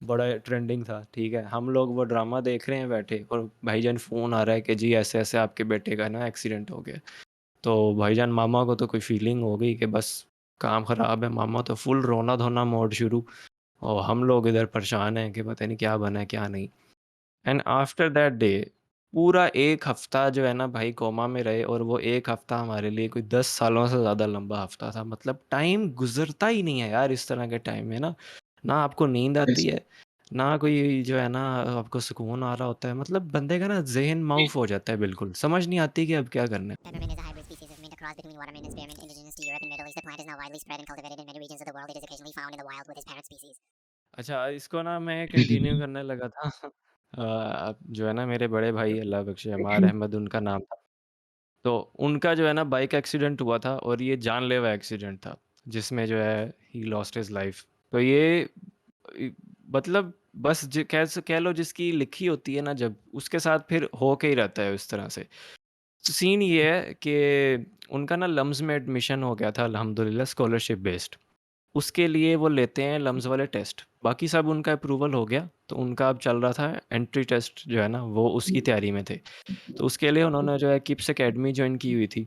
बड़ा ट्रेंडिंग था, ठीक है। हम लोग वो ड्रामा देख रहे हैं बैठे, और भाईजान फ़ोन आ रहा है कि जी ऐसे ऐसे आपके बेटे का ना एक्सीडेंट हो गया। तो भाईजान मामा को तो कोई फीलिंग हो गई कि बस काम ख़राब है, मामा तो फुल रोना धोना मोड शुरू। और हम लोग इधर परेशान हैं कि पता नहीं क्या बना है क्या नहीं। एंड आफ्टर दैट डे पूरा एक हफ्ता जो है ना भाई कोमा में रहे, और वो एक हफ्ता हमारे लिए कोई 10 सालों से ज़्यादा लंबा हफ्ता था। मतलब टाइम गुजरता ही नहीं है यार इस तरह के टाइम में ना। ना आपको नींद आती है, ना कोई जो है ना आपको सुकून आ रहा होता है। मतलब बंदे का ना जहन माउफ हो जाता है, बिल्कुल समझ नहीं आती कि अब क्या करना है। Peppermint is a hybrid species of mint, a cross between watermint and spearmint, indigenous to Europe and Middle East. The plant is now widely spread and cultivated in many regions of the world. It is occasionally found in the wild with its parent species. अच्छा, इसको ना मैं continue करने लगा था। अब जो है ना मेरे बड़े भाई, अल्लाह बख्शे, अमार अहमद उनका नाम था। तो उनका जो है ना बाइक एक्सीडेंट हुआ था, और ये जानलेवा एक्सीडेंट था जिसमें जो है ही लॉस्ट हिज लाइफ। तो ये इ- मतलब बस कह लो जिसकी लिखी होती है ना, जब उसके साथ फिर हो के ही रहता है उस तरह से। सीन ये है कि उनका ना लम्स में एडमिशन हो गया था अल्हम्दुलिल्लाह, स्कॉलरशिप बेस्ड। उसके लिए वो लेते हैं लम्स वाले टेस्ट, बाकी सब उनका अप्रूवल हो गया। तो उनका अब चल रहा था एंट्री टेस्ट जो है ना, वो उसकी तैयारी में थे। तो उसके लिए उन्होंने जो है किप्स एकेडमी ज्वाइन की हुई थी।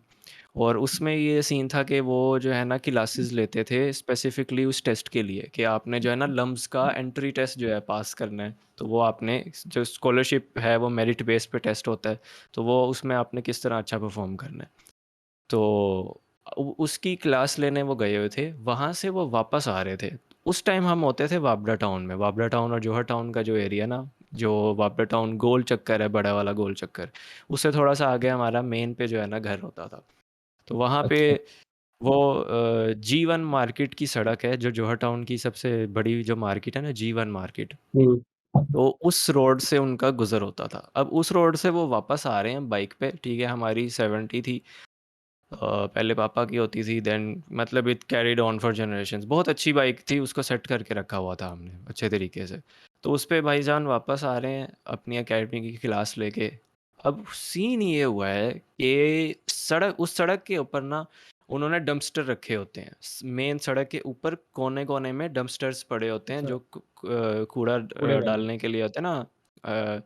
और उसमें ये सीन था कि वो जो है ना क्लासेस लेते थे स्पेसिफिकली उस टेस्ट के लिए, कि आपने जो है ना लम्स का एंट्री टेस्ट जो है पास करना है। तो वो आपने जो स्कॉलरशिप है वो मेरिट बेस पे टेस्ट होता है, तो वो उसमें आपने किस तरह अच्छा परफॉर्म करना है। तो उसकी क्लास लेने वो गए हुए थे, वहाँ से वो वापस आ रहे थे। उस टाइम हम होते थे वाबड़ा टाउन में। वाबड़ा टाउन और जौहर टाउन का जो एरिया ना, जो वाबड़ा टाउन गोल चक्कर है, बड़ा वाला गोल चक्कर, उससे थोड़ा सा आगे हमारा मेन पे जो है ना घर होता था। तो वहाँ पे अच्छा। वो G1 मार्केट की सड़क है, जो जौहर टाउन की सबसे बड़ी जो मार्केट है ना, G1 मार्केट। हम्म। तो उस रोड से उनका गुजर होता था। अब उस रोड से वो वापस आ रहे हैं बाइक पे, ठीक है। हमारी 70 थी, पहले पापा की होती थी, देन मतलब it carried on for generations. बहुत अच्छी बाइक थी, उसको सेट करके रखा हुआ था हमने अच्छे तरीके से। तो उस पे भाईजान वापस आ रहे हैं अपनी एकेडमी की क्लास लेके। अब सीन ये हुआ है कि उस सड़क के ऊपर ना उन्होंने डंपस्टर रखे होते हैं। मेन सड़क के ऊपर कोने कोने में डंपस्टर्स पड़े होते हैं, अच्छा। जो कूड़ा कूड़े वाले। डालने के लिए होते हैं ना। अ,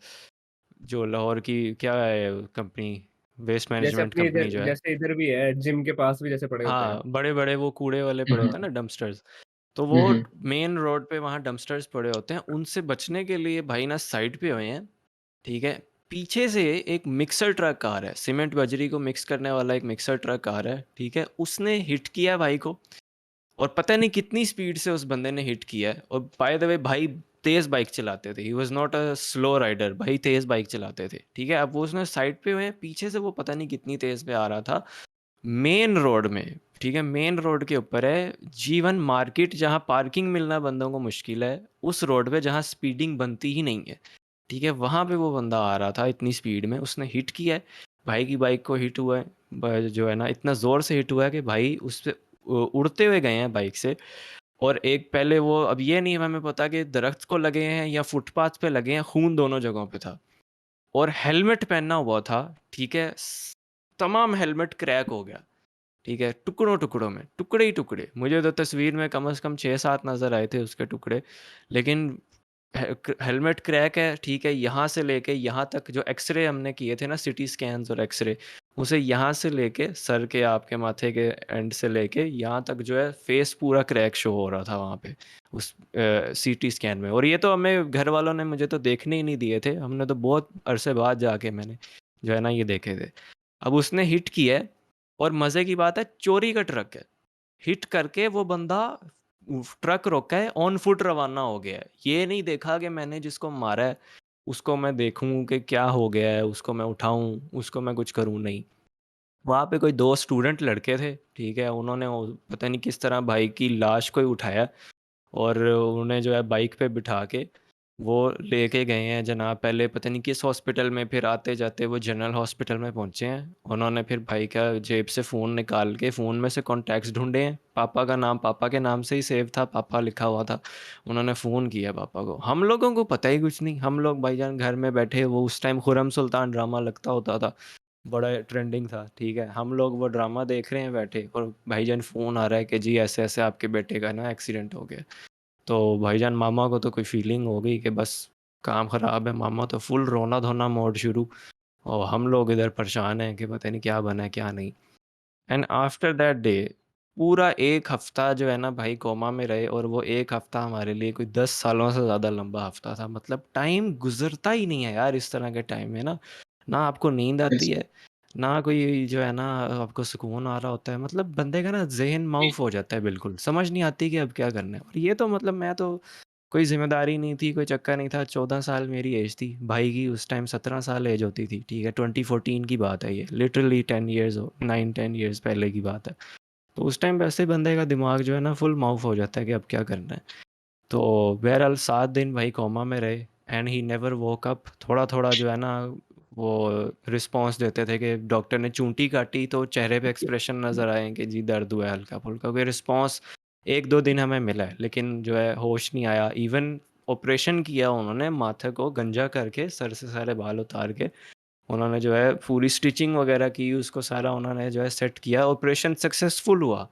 जो लाहौर की क्या है कंपनी, वेस्ट जैसे मैनेजमेंट अपनी कंपनी इधर, जो है। जैसे इधर भी है जिम के पास भी जैसे पड़े होते हैं। हाँ, बड़े-बड़े वो कूड़े वाले पड़े होते हैं हम्म। ना डंपस्टर्स। तो वो हम्म। मेन रोड पे वहाँ डंपस्टर्स पड़े होते हैं। उनसे बचने के लिए भाई ना साइड पे हुए हैं, ठीक है। पीछे से एक मिक्सर ट्रक आ रहा है, सीमेंट बजरी को मिक्स करने वाला एक मिक्सर ट्रक आ रहा है, ठीक है। उसने हिट किया भाई को, और पता नहीं कितनी स्पीड से उस बंदे ने हिट किया है। और बाय द वे भाई तेज बाइक चलाते थे, he was not a slow rider, भाई तेज बाइक चलाते थे, ठीक है। अब वो उसने साइड पे हुए हैं, पीछे से वो पता नहीं कितनी तेज पे आ रहा था मेन रोड में, ठीक है। मेन रोड के ऊपर है G1 मार्केट, जहाँ पार्किंग मिलना बंदों को मुश्किल है। उस रोड पे जहाँ स्पीडिंग बनती ही नहीं है, ठीक है, वहाँ पे वो बंदा आ रहा था इतनी स्पीड में, उसने हिट किया है। भाई की बाइक को हिट हुआ है, जो है ना इतना ज़ोर से हिट हुआ है कि भाई उस पे उड़ते हुए गए हैं बाइक से। और एक पहले वो, अब ये नहीं हमें पता कि दरख्त को लगे हैं या फुटपाथ पे लगे हैं, खून दोनों जगहों पे था। और हेलमेट पहनना हुआ था, ठीक है। तमाम हेलमेट क्रैक हो गया, ठीक है, टुकड़ों टुकड़ों में, टुकड़े ही टुकड़े। मुझे तो तस्वीर में कम से कम 6-7 नज़र आए थे उसके टुकड़े। लेकिन हेलमेट क्रैक है, ठीक है। यहाँ से लेके यहाँ तक जो एक्सरे हमने किए थे ना, सिटी स्कैन्स और एक्सरे, उसे यहाँ से लेके सर के आपके माथे के एंड से लेके यहाँ तक जो है फेस पूरा क्रैक शो हो रहा था वहाँ पे उस सीटी स्कैन में। और ये तो हमें घर वालों ने मुझे तो देखने ही नहीं दिए थे, हमने तो बहुत अरसे बाद जाके मैंने जो है ना ये देखे थे। अब उसने हिट किया है, और मज़े की बात है चोरी का ट्रक है। हिट करके वो बंदा ट्रक रोका है, ऑन फुट रवाना हो गया है। ये नहीं देखा कि मैंने जिसको मारा है उसको मैं देखूं कि क्या हो गया है, उसको मैं उठाऊं, उसको मैं कुछ करूं, नहीं। वहाँ पे कोई दो स्टूडेंट लड़के थे, ठीक है। उन्होंने पता नहीं किस तरह भाई की लाश को ही उठाया, और उन्हें जो है बाइक पे बिठा के वो लेके गए हैं जनाब। पहले पता नहीं किस हॉस्पिटल में, फिर आते जाते वो जनरल हॉस्पिटल में पहुंचे हैं। उन्होंने फिर भाई का जेब से फ़ोन निकाल के फ़ोन में से कॉन्टैक्ट्स ढूंढे हैं। पापा का नाम पापा के नाम से ही सेव था, पापा लिखा हुआ था। उन्होंने फ़ोन किया पापा को। हम लोगों को पता ही कुछ नहीं, हम लोग भाईजान घर में बैठे, वो उस टाइम खुरम सुल्तान ड्रामा लगता होता था, बड़ा ट्रेंडिंग था, ठीक है। हम लोग वो ड्रामा देख रहे हैं बैठे, और भाईजान फ़ोन आ रहा है कि जी ऐसे ऐसे आपके बेटे का ना एक्सीडेंट हो गया। तो भाईजान मामा को तो कोई फीलिंग हो गई कि बस काम ख़राब है, मामा तो फुल रोना-धोना मोड शुरू, और हम लोग इधर परेशान हैं कि पता नहीं क्या बना है, क्या नहीं। एंड आफ्टर दैट डे पूरा 1 हफ्ता जो है ना भाई कोमा में रहे, और वो 1 हफ्ता हमारे लिए कोई 10 सालों से ज़्यादा लंबा हफ्ता था। मतलब टाइम गुज़रता ही नहीं है यार इस तरह के टाइम में ना। ना आपको नींद आती है, ना कोई जो है ना आपको सुकून आ रहा होता है। मतलब बंदे का ना ज़हन माउफ़ हो जाता है बिल्कुल, समझ नहीं आती कि अब क्या करना है। और ये तो मतलब मैं तो कोई ज़िम्मेदारी नहीं थी, कोई चक्कर नहीं था। 14 साल मेरी एज थी, भाई की उस टाइम 17 साल एज होती थी, ठीक है? 2014 की बात है ये, लिटरली 10 इयर्स 9-10 इयर्स पहले की बात है। तो उस टाइम वैसे बंदे का दिमाग जो है ना फुल माउफ हो जाता है कि अब क्या करना है। तो बहरहाल 7 दिन भाई कोमा में रहे, and he never woke up. थोड़ा-थोड़ा जो है ना वो रिस्पॉन्स देते थे कि डॉक्टर ने चूंटी काटी तो चेहरे पे एक्सप्रेशन नज़र आए कि जी दर्द हुआ है हल्का-फुल्का, कोई रिस्पॉन्स 1-2 दिन हमें मिला है, लेकिन जो है होश नहीं आया। इवन ऑपरेशन किया उन्होंने, माथे को गंजा करके, सर से सारे बाल उतार के उन्होंने जो है पूरी स्टिचिंग वगैरह की, उसको सारा उन्होंने जो है सेट किया। ऑपरेशन सक्सेसफुल हुआ,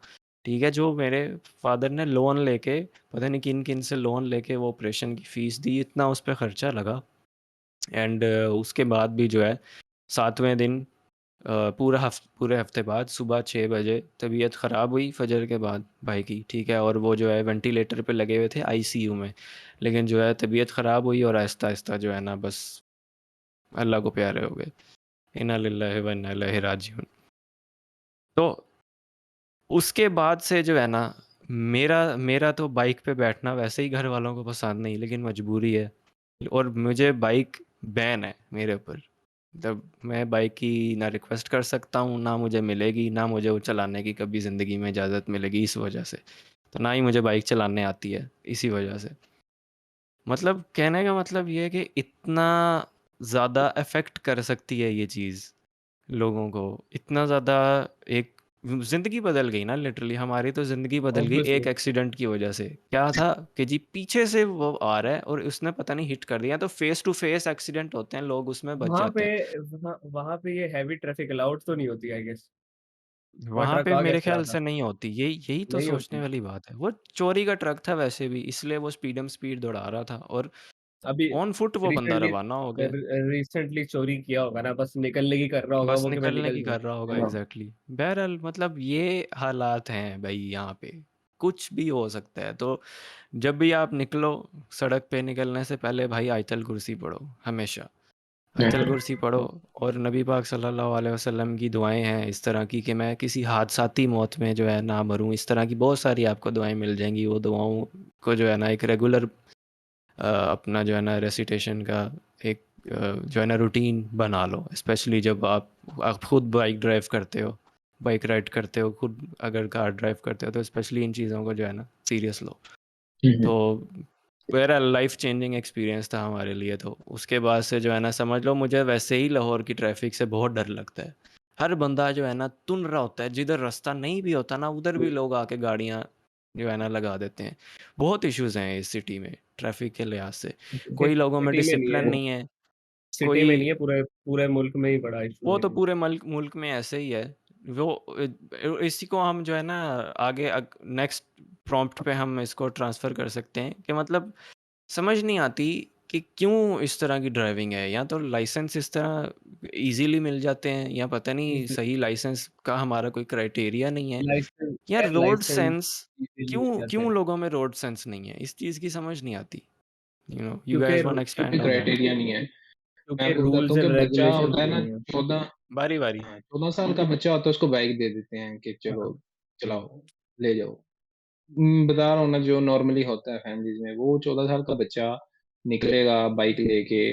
ठीक है? जो मेरे फादर ने लोन लेके, पता नहीं किन किन से लोन लेके वो ऑपरेशन की फ़ीस दी, इतना उस पे खर्चा लगा। एंड उसके बाद भी जो है 7वें दिन पूरे हफ्ते बाद सुबह 6 बजे तबीयत ख़राब हुई फजर के बाद भाई की, ठीक है? और वो जो है वेंटिलेटर पे लगे हुए थे आईसीयू में, लेकिन जो है तबीयत ख़राब हुई और आहिस्ता आहिस्ता जो है ना बस अल्लाह को प्यारे हो गए। इन्ना लिल्लाहि व इन्ना इलैहि राजिऊन। तो उसके बाद से जो है ना मेरा मेरा तो बाइक पे बैठना वैसे ही घर वालों को पसंद नहीं, लेकिन मजबूरी है, और मुझे बाइक बैन है मेरे ऊपर। मतलब मैं बाइक की ना रिक्वेस्ट कर सकता हूँ, ना मुझे मिलेगी, ना मुझे वो चलाने की कभी ज़िंदगी में इजाज़त मिलेगी इस वजह से। तो ना ही मुझे बाइक चलाने आती है इसी वजह से। मतलब कहने का मतलब ये है कि इतना ज़्यादा अफेक्ट कर सकती है ये चीज़ लोगों को, इतना ज़्यादा। एक ज़िंदगी बदल गई ना लिटरली, हमारी तो ज़िंदगी बदल गई एक ऑब्वियसली एक्सीडेंट की वजह से। क्या था कि जी पीछे से वो आ रहा है और उसने पता नहीं हिट कर दिया, तो फेस टू फेस एक्सीडेंट होते हैं, लोग उसमें बच वहां पे जाते हैं। वहां पे ये हैवी ट्रैफिक अलाउड तो नहीं होती आई गेस। वहाँ वहाँ ट्रक पे आ मेरे कैसे रहा ख्याल था? से नहीं होती, यही तो नहीं सोचने होती। वाली बात है। वो चोरी का ट्रक था वैसे भी, इसलिए वो स्पीड दौड़ा रहा था, और अभी ऑन फुट वो बंदा रिसेंटली रवाना हो गया। रिसेंटली चोरी किया होगा ना, बस निकलने की कर रहा होगा बस वो कि मैं निकलने निकल की जाऊँ। कर रहा होगा, है ना? एग्जैक्टली। बहरहाल मतलब ये हालात हैं भाई, यहाँ पे कुछ भी हो सकता है। तो जब भी आप निकलो, सड़क पे निकलने से पहले भाई आयतल कुर्सी पढ़ो हमेशा। आयतल कुर्सी पढ़ो, और नबी पाक सल्लल्लाहु अलैहि वसल्लम की दुआएं हैं इस तरह की कि मैं किसी हादसाती मौत में जो है ना मरूं। इस तरह की बहुत सारी आपको दुआएं मिल जाएंगी। वो दुआओं को जो है ना एक रेगुलर अपना जो है ना रेसिटेशन का एक जो है ना रूटीन बना लो, स्पेशली जब आप खुद बाइक ड्राइव करते हो, बाइक राइड करते हो, खुद अगर कार ड्राइव करते हो, तो स्पेशली इन चीज़ों को जो है ना सीरियस लो। तो मेरा लाइफ चेंजिंग एक्सपीरियंस था हमारे लिए। तो उसके बाद से जो है ना समझ लो, मुझे वैसे ही लाहौर की ट्रैफिक से बहुत डर लगता है। हर बंदा जो है ना तुन रहा होता है, जिधर रास्ता नहीं भी होता ना उधर भी लोग आके गाड़ियाँ जो है ना लगा देते हैं। बहुत इश्यूज हैं इस सिटी में ट्रैफिक के लिहाज से। कोई लोगों में सिटी में नहीं डिसिप्लिन है, नहीं है, सिटी में नहीं कोई, है, पूरे पूरे मुल्क में ही बड़ा इशू वो है तो ये। पूरे मुल्क मुल्क में ऐसे ही है। वो इसी को हम जो है ना आगे नेक्स्ट प्रॉम्प्ट पे हम इसको ट्रांसफ़र कर सकते हैं कि मतलब समझ नहीं आती कि क्यों इस तरह की ड्राइविंग है। या तो लाइसेंस इस तरह इजीली मिल जाते हैं, या पता नहीं सही लाइसेंस का हमारा कोई क्राइटेरिया नहीं है, लाइसेंस या रोड लाइसेंस सेंस। इजीली मिल क्यों जाते क्यों हैं लोगों में रोड सेंस नहीं है, इस चीज़ की समझ नहीं आती। यू क्योंकि गाइस वांट कोई एक्सपैंड ऑन दैट? क्राइटेरिया नहीं है। मैं क्योंकि आपको बताता रूल्स हूँ कि एंड बच्चा रेगुलेशंस होता है ना नहीं है। 14, बारी बारी। हाँ, 14 साल का बच्चा होता है, उसको बाइक दे देते हैं कि चलो हाँ। चलाओ, ले जाओ। बता रहा हूँ ना, जो नॉर्मली होता है फैमिलीज़ में, वो 14 साल का बच्चा निकलेगा बाइक लेके,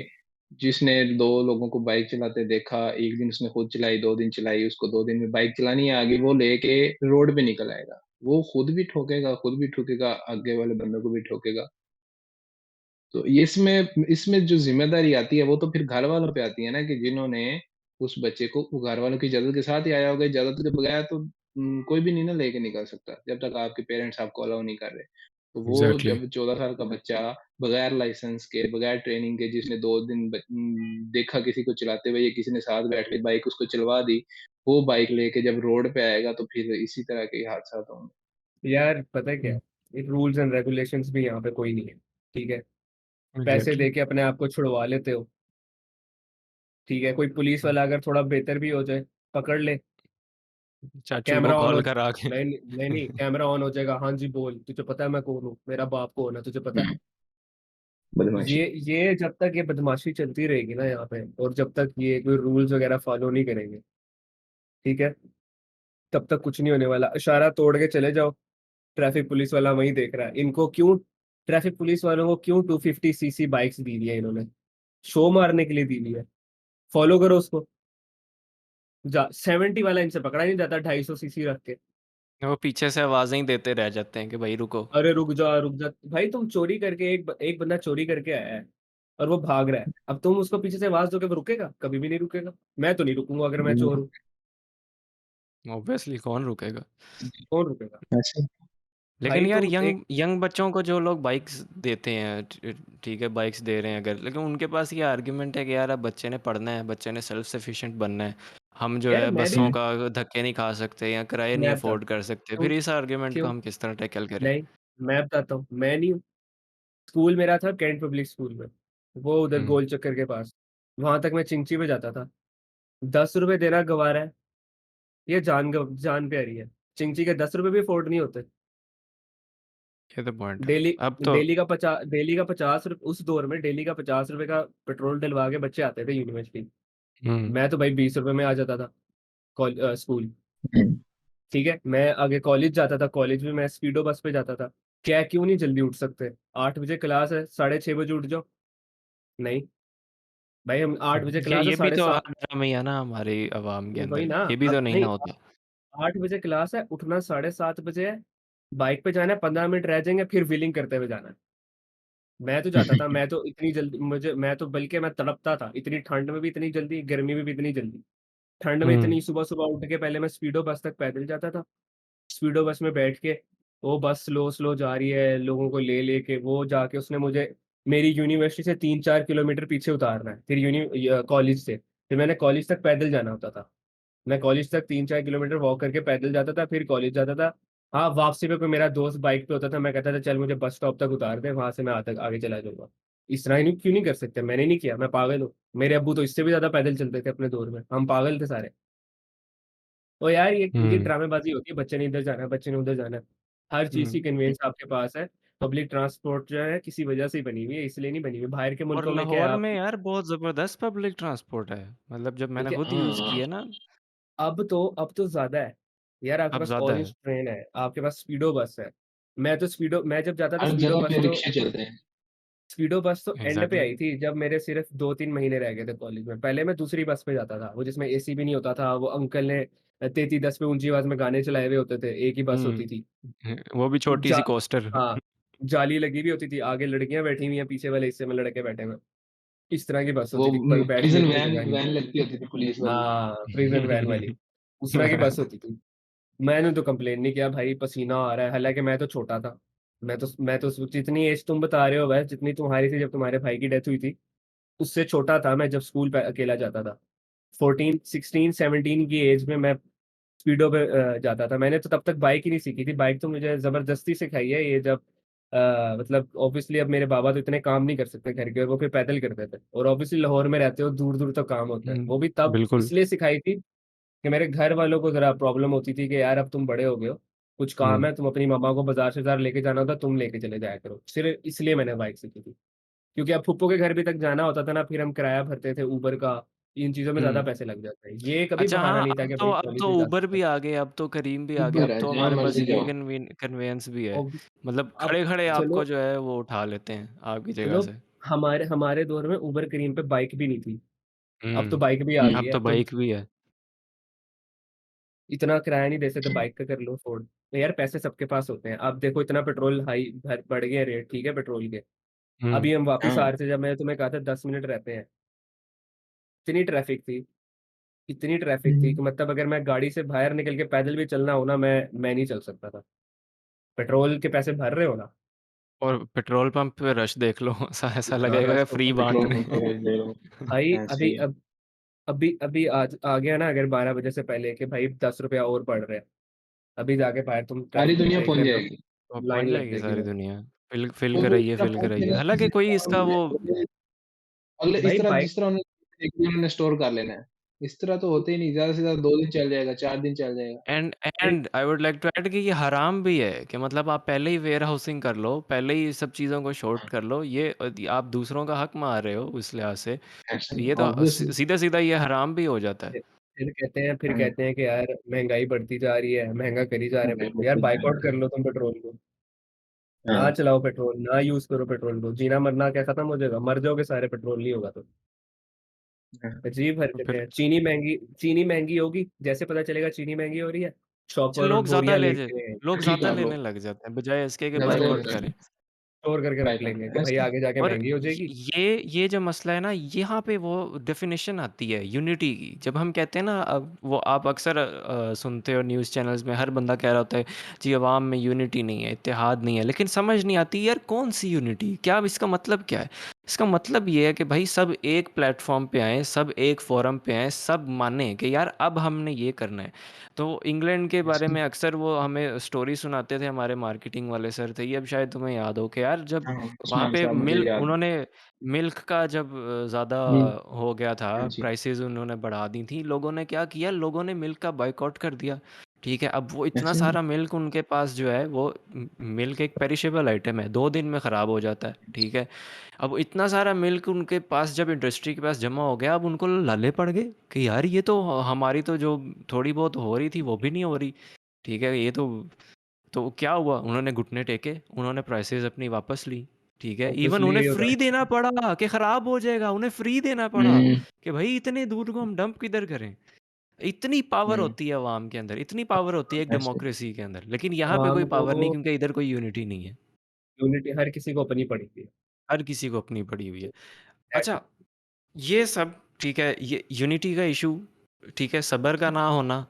जिसने 2 लोगों को बाइक चलाते देखा, 1 दिन उसने खुद चलाई, 2 दिन चलाई, उसको 2 दिन में बाइक चलानी आ गई, वो लेके रोड पे निकल आएगा। वो खुद भी ठोकेगा, आगे वाले बंदों को भी ठोकेगा। तो ये इसमें इसमें जो ज़िम्मेदारी आती है, वो तो फिर घर वालों पे आती है ना, कि जिन्होंने उस बच्चे को, वो घर वालों की इजाज़त के साथ ही आया होगा। इजाज़त के बगैर तो कोई भी नहीं ना लेके निकल सकता, जब तक आपके पेरेंट्स आपको अलाउ नहीं कर रहे। तो वो एग्जैक्टली। जब 14 साल का बच्चा बगैर लाइसेंस के, बगैर ट्रेनिंग के, जिसने 2 दिन देखा किसी को चलाते हुए, या किसी ने साथ बैठ के बाइक उसको चलवा दी, वो बाइक लेके जब रोड पे आएगा, तो फिर इसी तरह के हादसा होंगे। यार पता है क्या है? रूल्स एंड रेगुलेशंस भी यहाँ पे कोई नहीं है, ठीक है? पैसे एग्जैक्टली। दे के अपने आप को छुड़वा लेते हो, ठीक है? कोई पुलिस वाला अगर थोड़ा बेहतर भी हो जाए, पकड़ ले, चाचू को कैमरा ऑन हो कॉल करा के। नहीं नहीं नहीं, कैमरा ऑन हो जाएगा, हाँ जी बोल, तुझे पता है मैं कौन हूँ, मेरा बाप कौन है, तुझे पता है? बदमाशी। ये जब तक ये बदमाशी चलती रहेगी ना यहाँ पे, और जब तक ये कोई रूल्स वगैरह फॉलो नहीं करेंगे, ठीक है, तब तक कुछ नहीं होने वाला। इशारा तोड़ के चले जाओ, ट्रैफिक पुलिस वाला वहीं देख रहा है। इनको क्यों, ट्रैफिक पुलिस वालों को क्यों 250 सीसी बाइक्स दी दी है इन्होंने? शो मारने के लिए दी दी है। फॉलो करो उसको। 70 वाला इनसे पकड़ा नहीं जाता 250 सीसी रख के। वो पीछे से आवाजें ही देते रह जाते हैं कि भाई रुको। अरे रुक जा रुक जा, भाई तुम चोरी करके, एक बंदा चोरी करके आया है और वो भाग रहा है, अब तुम उसको पीछे से आवाज दोगे, वो रुकेगा? कभी भी नहीं रुकेगा। मैं तो नहीं रुकूंगा अगर मैं चोर हूँ। ऑब्वियसली कौन रुकेगा। कौन रुकेगा? ऐसे लेकिन भाई यार तुम एक, यंग यंग बच्चों को जो लोग बाइक्स देते हैं, ठीक है बाइक्स दे रहे हैं अगर, लेकिन उनके पास ये आर्ग्यूमेंट है कि यार अब बच्चे ने पढ़ना है, बच्चे ने सेल्फ सफिशिएंट बनना है, हम जो यार है मैं भी, बसों का धक्के नहीं खा सकते या किराए नहीं मैं अफोर्ड बताता कर सकते, हूँ फिर इस आर्ग्यूमेंट को क्यों, हम किस तरह टैकल करें। नहीं, मैं बताता हूँ, मैं नहीं हूँ। स्कूल मेरा था कैंट पब्लिक स्कूल में, वो उधर हम्म। गोल चक्कर के पास। वहां तक मैं चिंची में जाता था। 10 रुपए देना गवारा है, ये जान पे आ रही है। चिंची के 10 रुपए भी अफोर्ड नहीं होते। ये तो पॉइंट है। डेली अब तो डेली का 50 रुपये, उस दौर में डेली का 50 रुपए का पेट्रोल डलवा के बच्चे आते थे यूनिवर्सिटी। हम्म। मैं तो भाई 20 रुपए में आ जाता था स्कूल, ठीक है? मैं आगे कॉलेज जाता था, कॉलेज में मैं स्पीडो बस पे जाता था। क्या, क्यों नहीं जल्दी उठ सकते? 8 बजे क्लास है, 6:30 बजे उठ जाओ। नहीं भाई, हम 8 बजे क्लास है, ये भी साढ़े तो सात हर जगह में ही है ना हमारी आवाम के वही अंदर, ना। ये भी तो अब नहीं नहीं, ना होता। 8 बजे क्लास है, उठना 7:30 बजे है। बाइक पे जाना है, 15 मिनट रह जाएंगे, फिर व्हीलिंग करते हुए जाना है। मैं तो जाता था, मैं तो इतनी जल्दी, मैं तो बल्कि मैं तड़पता था, इतनी ठंड में भी इतनी जल्दी, गर्मी में भी इतनी जल्दी। ठंड में हम्म। इतनी सुबह सुबह उठ के पहले मैं स्पीडो बस तक पैदल जाता था। स्पीडो बस में बैठ के, वो बस स्लो स्लो जा रही है, लोगों को ले लेके, वो जाके उसने मुझे मेरी यूनिवर्सिटी से 3-4 किलोमीटर पीछे उतारना है, फिर कॉलेज से, फिर मैंने कॉलेज तक पैदल जाना होता था। मैं कॉलेज तक 3-4 किलोमीटर वॉक करके पैदल जाता था, फिर कॉलेज जाता था। हाँ, वापसी पे कोई मेरा दोस्त बाइक पे होता था, मैं कहता था चल मुझे बस स्टॉप तक उतार दे, वहां से मैं आगे चला जाऊंगा। इस तरह ही नहीं, क्यों नहीं कर सकते? मैंने नहीं किया, मैं पागल हूँ? मेरे अब्बू तो इससे भी ज्यादा पैदल चलते थे अपने दौर में, हम पागल थे सारे। तो यार ये हम्म। ड्रामेबाजी होती है, बच्चे ने इधर जाना है, बच्चे ने उधर जाना है। हर चीज की हम्म। कन्वीनियंस आपके पास है। पब्लिक ट्रांसपोर्ट जो है किसी वजह से ही बनी हुई है, इसलिए नहीं बनी हुई। बाहर के और मुल्कों में क्या है लाहौर आप, में यार बहुत जबरदस्त पब्लिक ट्रांसपोर्ट है, मतलब जब मैंने देखिए, खुद यूज हाँ, किया ना। अब तो ज्यादा है यार। आपके अब पास ज्यादा ऑरेंज है। ट्रेन है, आपके पास स्पीडो बस है। मैं जब जाता था हर स्पीडो जगह बस पे तो, रिक्शे चलते हैं। एंड पे एग्जैक्टली। आई थी जब मेरे सिर्फ 2-3 महीने रह गए थे कॉलेज में। पहले मैं दूसरी बस पे जाता था, वो जिसमें एसी भी नहीं होता था। वो अंकल ने 3310 पे ऊंची आवाज में गाने चलाए हुए होते थे, एक ही बस होती थी। वो भी छोटी जा सी कोस्टर। हाँ, जाली लगी हुई होती थी, आगे लड़कियां बैठी हुई हैं, पीछे वाले हिस्से में लड़के बैठे हुए हैं। इस तरह की बस वो होती थी, बैठने प्रिजन के लिए वैन जगह नहीं वैन थी। लगती होती थी पुलिस वाली। हाँ, प्रिजन वैन वाली, उस तरह की बस होती थी। मैंने तो कंप्लेन नहीं किया भाई, पसीना आ रहा है, हालांकि मैं तो छोटा था। मैं तो जितनी एज तुम बता रहे हो वह जितनी तुम्हारी थी जब तुम्हारे भाई की डेथ हुई थी, उससे छोटा था मैं जब स्कूल पे अकेला जाता था। 14, 16, 17 की एज में मैं स्पीडो पे जाता था। मैंने तो तब तक बाइक ही नहीं सीखी थी, बाइक तो मुझे जबरदस्ती सिखाई है ये जब मतलब ऑब्वियसली अब मेरे बाबा तो इतने काम नहीं कर सकते घर के, और वो फिर पैदल करते थे, और ऑब्वियसली लाहौर में रहते हो, दूर दूर तक काम होता है, वो भी तब बिल्कुल। इसलिए सिखाई थी कि मेरे घर वालों को जरा प्रॉब्लम होती थी कि यार अब तुम बड़े हो गए हो, कुछ काम हम्म। है, तुम अपनी मम्मा को बाजार से लेके जाना होता, तुम लेके चले जाया करो, सिर्फ इसलिए मैंने बाइक सीखी थी। क्योंकि अब फुप्पो के घर भी तक जाना होता था ना, फिर हम किराया भरते थे ऊबर का, इन चीजों में ज्यादा हम्म। पैसे लग जाते हैं, ये कभी अच्छा बहाना हाँ, नहीं था कि भाई अब कॉलेज तो नहीं जा उबर सकते। भी आ गए, अब तो करीम भी आ गए, उबर अब है, तो जहाँ हमारे पास मर्जी ये जाओ। कन्वेंस भी है। और मतलब अब खड़े खड़े चलो आपको जो है वो उठा लेते हैं आपकी जगह चलो, से। हमारे हमारे दौर में उबर करीम पे बाइक भी नहीं थी, अब तो बाइक भी आ अब गई तो है। तुम बाइक भी है। इतना किराया नहीं दे सकते, बाइक का कर लो अफोर्ड। तो यार पैसे सबके पास होते हैं। अब देखो इतना पेट्रोल हाई बढ़ गए रेट, ठीक है, पेट्रोल के। हम्म। अभी हम वापस आ हाँ, रहे थे, जब मैं तुम्हें कहा था 10 मिनट रहते हैं, इतनी ट्रैफिक थी, इतनी ट्रैफिक थी कि मतलब अगर मैं गाड़ी से बाहर निकल के पैदल भी चलना हो ना, मैं नहीं चल सकता था। पेट्रोल के पैसे भर रहे हो ना। और पेट्रोल पंप पे रश देख लो। ऐसा लगेगा रश कि तो फ्री पेट्रोल बांट रहे पंप पे हैं। रेट ले लो। भाई, ऐसे अभी ही है। अभी आज आ गया ना, अगर 12 बजे से पहले कि भाई 10 रुपया और बढ़ रहे हैं, अभी जाके बाहर तुम सारी ट्रैफिक में दुनिया देख पहुंच लेना। जाएगी। अब लाइन पहुँच लग जाएगी जाएगी सारी भाई। दुनिया। फ़िल वो तो कराइए, इतना फ़िल पहुँच कराइए। जाएगा हालाँकि कोई इसका वो अगले अगले इस भाई तरह बाइक जिस तरह उन्होंने 1 दिन उन्होंने स्टोर कर लेना है, इस तरह तो होते ही नहीं, ज़्यादा से ज़्यादा 2 दिन चल जाएगा, 4 दिन चल जाएगा। एंड भाई and I would like to add कि ये हराम भी है कि मतलब आप पहले ही वेयर हाउसिंग कर लो, पहले ही सब चीज़ों को शॉर्ट हाँ, कर लो। ये आप दूसरों का हक मार रहे हो उस लिहाज से। तो ऐसे ये तो ऑब्वियसली सीधा-सीधा ये हराम भी हो जाता है। फिर हाँ, कहते हैं कि यार महँगाई बढ़ती जा रही है, महँगा करी जा रहे हैं महँगाई पेट्रोल। यार बढ़ती जा बायकॉट रही कर है। लो तुम पेट्रोल को, ना हाँ, चलाओ पेट्रोल, ना यूज़ करो पेट्रोल को, जीना मरना क्या खत्म हो जाएगा? मर जाओगे सारे, पेट्रोल नहीं होगा तो। हाँ, अजीब तो हरकतें फिर हैं। चीनी महँगी होगी, जैसे पता चलेगा चीनी महँगी हो रही है, शॉपर लोग ज़्यादा बोरियाँ ले ज लेके लोग ठीक ज़्यादा कर लो, लेने लग जाते हैं, बजाय इसके कि ज़्यादा लेने बॉयकॉट लग करें। स्टोर करके रख बायकॉट लेंगे कि करें, भाई ऐसे आगे जाके और महँगी हो जाएगी। ये जो मसला है ना, यहाँ पे वो डेफिनेशन आती है यूनिटी की। जब हम कहते हैं ना, अब वो आप अक्सर सुनते हो न्यूज़ चैनल्स में, हर बंदा कह रहा होता है जी अवाम में यूनिटी नहीं है, इत्तेहाद नहीं है। लेकिन समझ नहीं आती यार कौन सी यूनिटी, क्या इसका मतलब क्या है? इसका मतलब ये है कि भाई सब एक प्लेटफॉर्म पे आए, सब एक फोरम पे आए, सब माने कि यार अब हमने ये करना है। तो इंग्लैंड के बारे ऐसे में अक्सर वो हमें स्टोरी सुनाते थे, हमारे मार्केटिंग वाले सर थे, ये अब शायद तुम्हें याद हो कि यार जब हाँ, वहाँ उस्मान पे साहब मुझे याद है। उन्होंने मिल्क का जब ज़्यादा हुँ, हो गया था, हाँ जी, प्राइसेस उन्होंने बढ़ा दी थी, लोगों ने क्या किया, लोगों ने मिल्क का बॉयकॉट कर दिया। ठीक है, अब वो इतना ऐसे ही सारा मिल्क उनके पास जो है वो मिल्क एक पेरिशेबल आइटम है, 2 दिन में ख़राब हो जाता है। ठीक है, अब इतना सारा मिल्क उनके पास जब इंडस्ट्री के पास जमा हो गया, अब उनको लाले पड़ गए कि यार ये तो हमारी तो जो थोड़ी बहुत हो रही थी वो भी नहीं हो रही। ठीक है, ये तो क्या हुआ, उन्होंने घुटने टेके, उन्होंने प्राइसेस अपनी वापस ली। ठीक है, इवन ऑब्वियसली उन्हें यही होता फ्री है। देना पड़ा कि ख़राब हो जाएगा, उन्हें फ्री देना पड़ा हुँ, कि भाई इतने दूध को हम डंप किधर करें। इतनी पावर हुँ, होती है अवाम के अंदर, इतनी पावर होती है एक ऐसे डेमोक्रेसी के अंदर, लेकिन यहाँ पे कोई आवाम को पावर नहीं क्योंकि इधर कोई यूनिटी नहीं है। यूनिटी हर किसी को अपनी पड़ी थी। हर किसी को अपनी पड़ी हुई है। अच्छा, ये सब ठीक है, ये यूनिटी का इशू, ठीक है, सब्र का ना होना,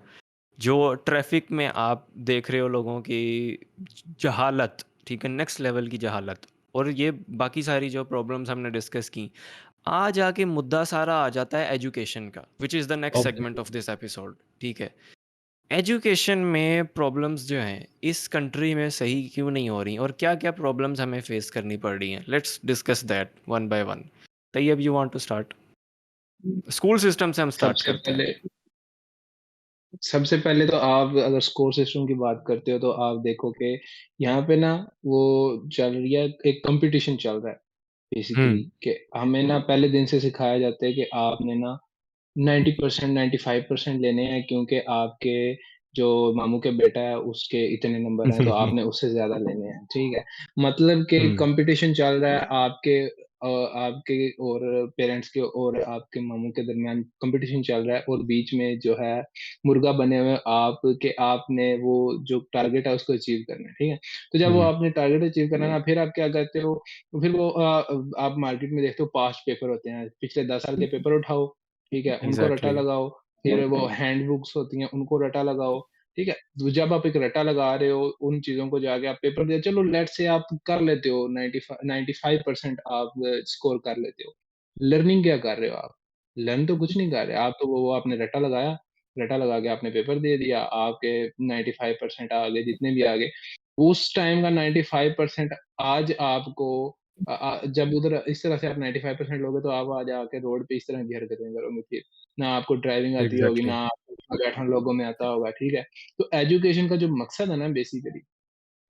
जो ट्रैफिक में आप देख रहे हो लोगों की जहालत, ठीक है, नेक्स्ट लेवल की जहालत, और ये बाकी सारी जो प्रॉब्लम्स हमने डिस्कस की, आ जाके मुद्दा सारा आ जाता है एजुकेशन का, which is the next segment obviously of this episode. ठीक है, एजुकेशन में प्रॉब्लम्स जो हैं इस कंट्री में सही क्यों नहीं हो रही, और क्या क्या प्रॉब्लम्स हमें फेस करनी पड़ रही हैं? Let's discuss that one by one. Tayyab, you want to start? School system से हम स्टार्ट सबसे करते हैं। पहले सबसे पहले तो आप अगर स्कोर सिस्टम की बात करते हो तो आप देखो कि यहाँ पे ना वो चल रही है, एक कॉम्पिटिशन चल रहा है बेसिकली, हम्म। कि हमें ना पहले दिन से सिखाया जाता है कि आपने ना 90% 95% लेने हैं, क्योंकि आपके जो मामू के बेटा है उसके इतने नंबर हैं तो आपने उससे ज़्यादा लेने हैं, ठीक है? मतलब कि हम्म। कॉम्पिटिशन चल रहा है आपके और पेरेंट्स के और आपके मामू के दरमियान कॉम्पिटिशन चल रहा है, और बीच में जो है मुर्गा बने हुए हैं आप, कि आपने वो जो टारगेट है उसको अचीव करना है, ठीक है? तो जब वो हम्म। आपने टारगेट अचीव करना है ना, फिर आप क्या करते हो, तो फिर वो आप मार्केट में देखते हो पास्ट पेपर होते हैं, पिछले 10 साल के पेपर उठाओ, ठीक है? उनको रट्टा एग्जैक्टली। लगाओ, फिर वो हैंड बुक्स होती हैं, उनको रट्टा लगाओ, ठीक है? तो जब आप एक रट्टा लगा रहे हो, उन चीज़ों को जाके आप पेपर दे, चलो लेट्स से आप कर लेते हो, 95% आप स्कोर कर लेते हो। लर्निंग क्या कर रहे हो आप? लर्न तो कुछ नहीं कर रहे, आप तो वो आपने रट्टा लगाया, रट्टा लगा के आपने पेपर दे दिया, आपके 95% आ गए, जितने भी आ गए। उस टाइम का 95% आज आपको जब उधर इस तरह से आप 95% लोगे तो आप आज आके रोड पे इस तरह की हरकतें करोगे फिर। ना आपको ड्राइविंग आती होगी, एग्जैक्टली। ना आपको उठना बैठना लोगों में आता होगा, ठीक है? तो एजुकेशन का जो मकसद है ना बेसिकली,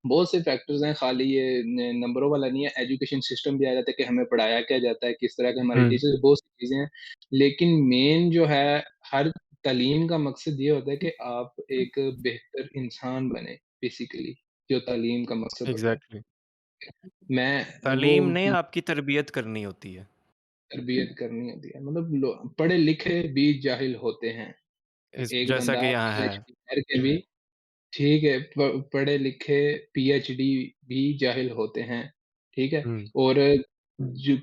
बहुत से फैक्टर्स हैं, खाली ये नंबरों वाला नहीं है, एजुकेशन सिस्टम भी आ जाता है कि हमें पढ़ाया क्या जाता है, किस तरह के हमारे हम्म। टीचर्स, बहुत सी चीज़ें हैं। लेकिन मेन जो है, हर तालीम का मकसद ये होता है कि आप एक बेहतर इंसान बने बेसिकली, जो तालीम का मकसद होता है। एग्जैक्टली। मैं वो तालीम ने आपकी तरबियत करनी होती है। तरबियत करनी होती है, मतलब पढ़े लिखे भी जाहिल होते हैं। एक जैसा बंदा कि यहाँ है। पीएचडी करके भी, ठीक है, पढ़े लिखे पीएचडी भी जाहिल होते हैं, ठीक है? हम्म। और जो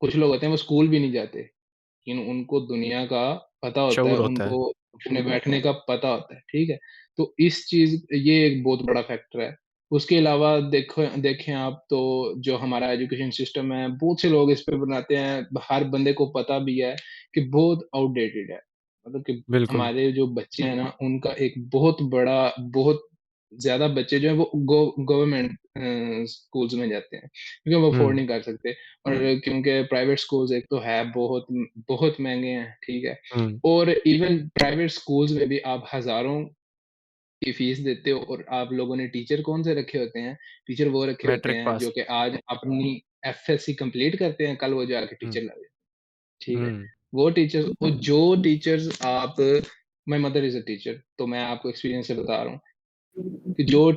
कुछ लोग होते हैं वो स्कूल भी नहीं जाते, लेकिन उनको दुनिया का पता होता है, शऊर होता है। उनको उठने-बैठने का पता होता है, ठीक है? तो इस चीज़ ये एक बहुत बड़ा फैक्टर है। उसके अलावा देखें आप तो जो हमारा एजुकेशन सिस्टम है, बहुत से लोग इस पे बनाते हैं, हर बंदे को पता भी है कि बहुत आउटडेटेड है। मतलब कि बिल्कुल। हमारे जो बच्चे हैं ना, उनका एक बहुत ज़्यादा बच्चे जो हैं वो गवर्नमेंट स्कूल्स में जाते हैं, क्योंकि वो अफ़ोर्ड हुँ, नहीं कर सकते और क्योंकि प्राइवेट स्कूल्स एक तो है बहुत महँगे हैं, ठीक है? हुँ, और इवन प्राइवेट स्कूल्स में भी आप हज़ारों की फ़ीस देते हो और आप लोगों ने टीचर कौन से रखे होते हैं? टीचर वो रखे होते मैट्रिक हैं पास। जो कि आज अपनी एफएससी कंप्लीट करते हैं, कल वो जाके हुँ, टीचर लग जाते हैं, ठीक है? हुँ, वो टीचर्स और जो टीचर्स आप my mother is a teacher, तो मैं आपको एक्सपीरियंस से बता रहा हूँ कि जो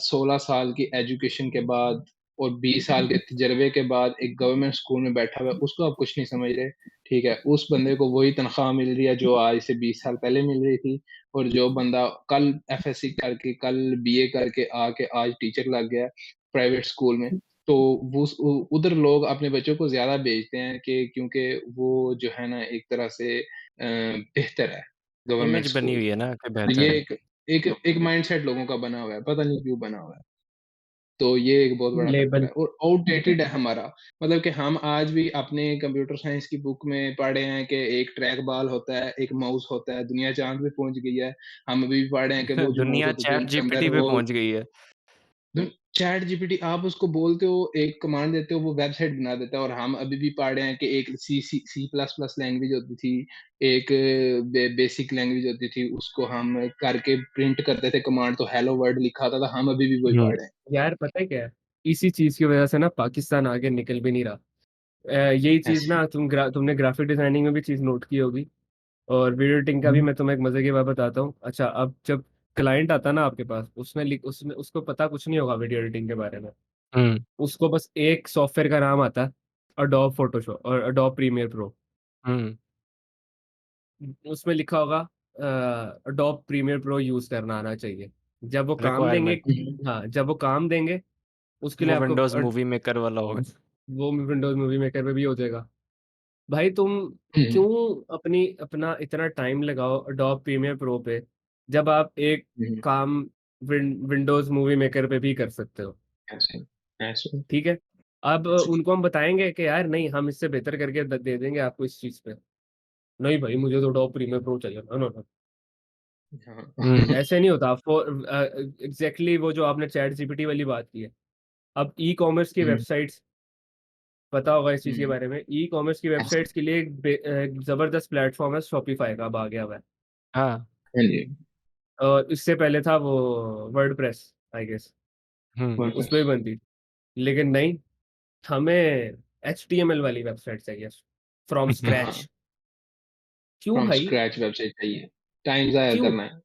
16 साल की एजुकेशन के बाद और 20 साल के तजर्बे के बाद एक गवर्नमेंट स्कूल में बैठा हुआ है, उसको आप कुछ नहीं समझ रहे, ठीक है? उस बंदे को वही तनख्वाह मिल रही है जो आज से 20 साल पहले मिल रही थी और जो बंदा कल एफएससी करके, कल बीए करके आके आज टीचर लग गया है प्राइवेट स्कूल में, तो वो उधर लोग अपने बच्चों को ज़्यादा भेजते हैं कि क्योंकि वो जो है ना एक तरह से बेहतर है गवर्नमेंट इमेज बनी स्कूल। हुई है ना कि ये बेहतर है। एक एक एक माइंडसेट लोगों का बना हुआ है, पता नहीं क्यों बना हुआ है। तो ये एक बहुत बड़ा फैक्टर लेबल। है और आउटडेटेड है हमारा। मतलब कि हम आज भी अपने कंप्यूटर साइंस की बुक में पढ़े हैं कि एक ट्रैक बॉल होता है, एक माउस होता है, दुनिया चाँद पे पहुँच गई है। हम अभी भी पढ़े हैं कि वो जो माउस दुनिया होती थी चैट उनके अंदर जीपीटी पे वो पहुँच गई है। चैट जीपीटी आप उसको बोलते हो, एक कमांड देते हो, वो वेबसाइट बना देता है और हम अभी भी पढ़ रहे हैं कि एक सी प्लस प्लस लैंग्वेज होती थी, एक बेसिक लैंग्वेज होती थी, उसको हम करके प्रिंट करते थे कमांड तो हेलो वर्ल्ड लिखा होता था, हम अभी भी वही हुँ, पढ़ रहे हैं। यार पता है क्या है? इसी चीज़ की वजह से ना पाकिस्तान आगे निकल भी नहीं रहा। यही चीज़ ऐसे ना तुमने ग्राफिक डिज़ाइनिंग में भी चीज़ नोट की होगी और वीडियो एडिटिंग का भी हुँ, मैं तुम्हें एक मज़े की बात बताता हूँ। अच्छा, अब जब क्लाइंट आता है ना आपके पास, उसमें उसको पता कुछ नहीं होगा वीडियो एडिटिंग के बारे में। हुँ, उसको बस एक सॉफ्टवेयर का नाम आता है, एडोब फोटोशॉप और एडोब प्रीमियर प्रो। हुँ, उसमें लिखा होगा एडोब प्रीमियर प्रो यूज़ करना आना चाहिए। जब वो काम देंगे, रिक्वायरमेंट हुँ, हाँ, जब वो काम देंगे उसके लिए वो आपको विंडोज़ मूवी मेकर वाला होगा। वो विंडोज़ मूवी मेकर में भी हो जाएगा। भाई तुम हुँ, क्यों अपना इतना टाइम लगाओ एडोब प्रीमियर प्रो पे, जब आप एक हुँ, काम विंडोज़ मूवी मेकर पे भी कर सकते हो, ऐसे ऐसे ठीक है? अब उनको हम बताएँगे कि यार नहीं, हम इससे बेहतर करके द दे देंगे आपको इस चीज़ पे। नहीं भाई, मुझे तो एडोब प्रीमियर प्रो चाहिए। No, no, no. हाँ, हुँ, ऐसे नहीं होता। एग्ज़ैक्टली वो जो आपने चैट जीपीटी वाली बात की है। अब ई-कॉमर्स की हुँ, वेबसाइट्स, पता होगा इस चीज़ के हुँ, बारे में। ई-कॉमर्स की ऐसे वेबसाइट्स के लिए एक ज़बरदस्त प्लेटफ़ॉर्म है शॉपिफ़ाई का, अब आ गया हुआ है। हाँ, हाँ जी, और इससे पहले था वो वर्डप्रेस आई गेस, हुँ, उसपे भी वर्डप्रेस बनती थी। लेकिन नहीं, हमें एचटीएमएल वाली वेबसाइट चाहिए फ्रॉम हाँ, स्क्रैच। क्यों फ्रॉम भाई? स्क्रैच वेबसाइट चाहिए, टाइम ज़ाया क्यों? करना है।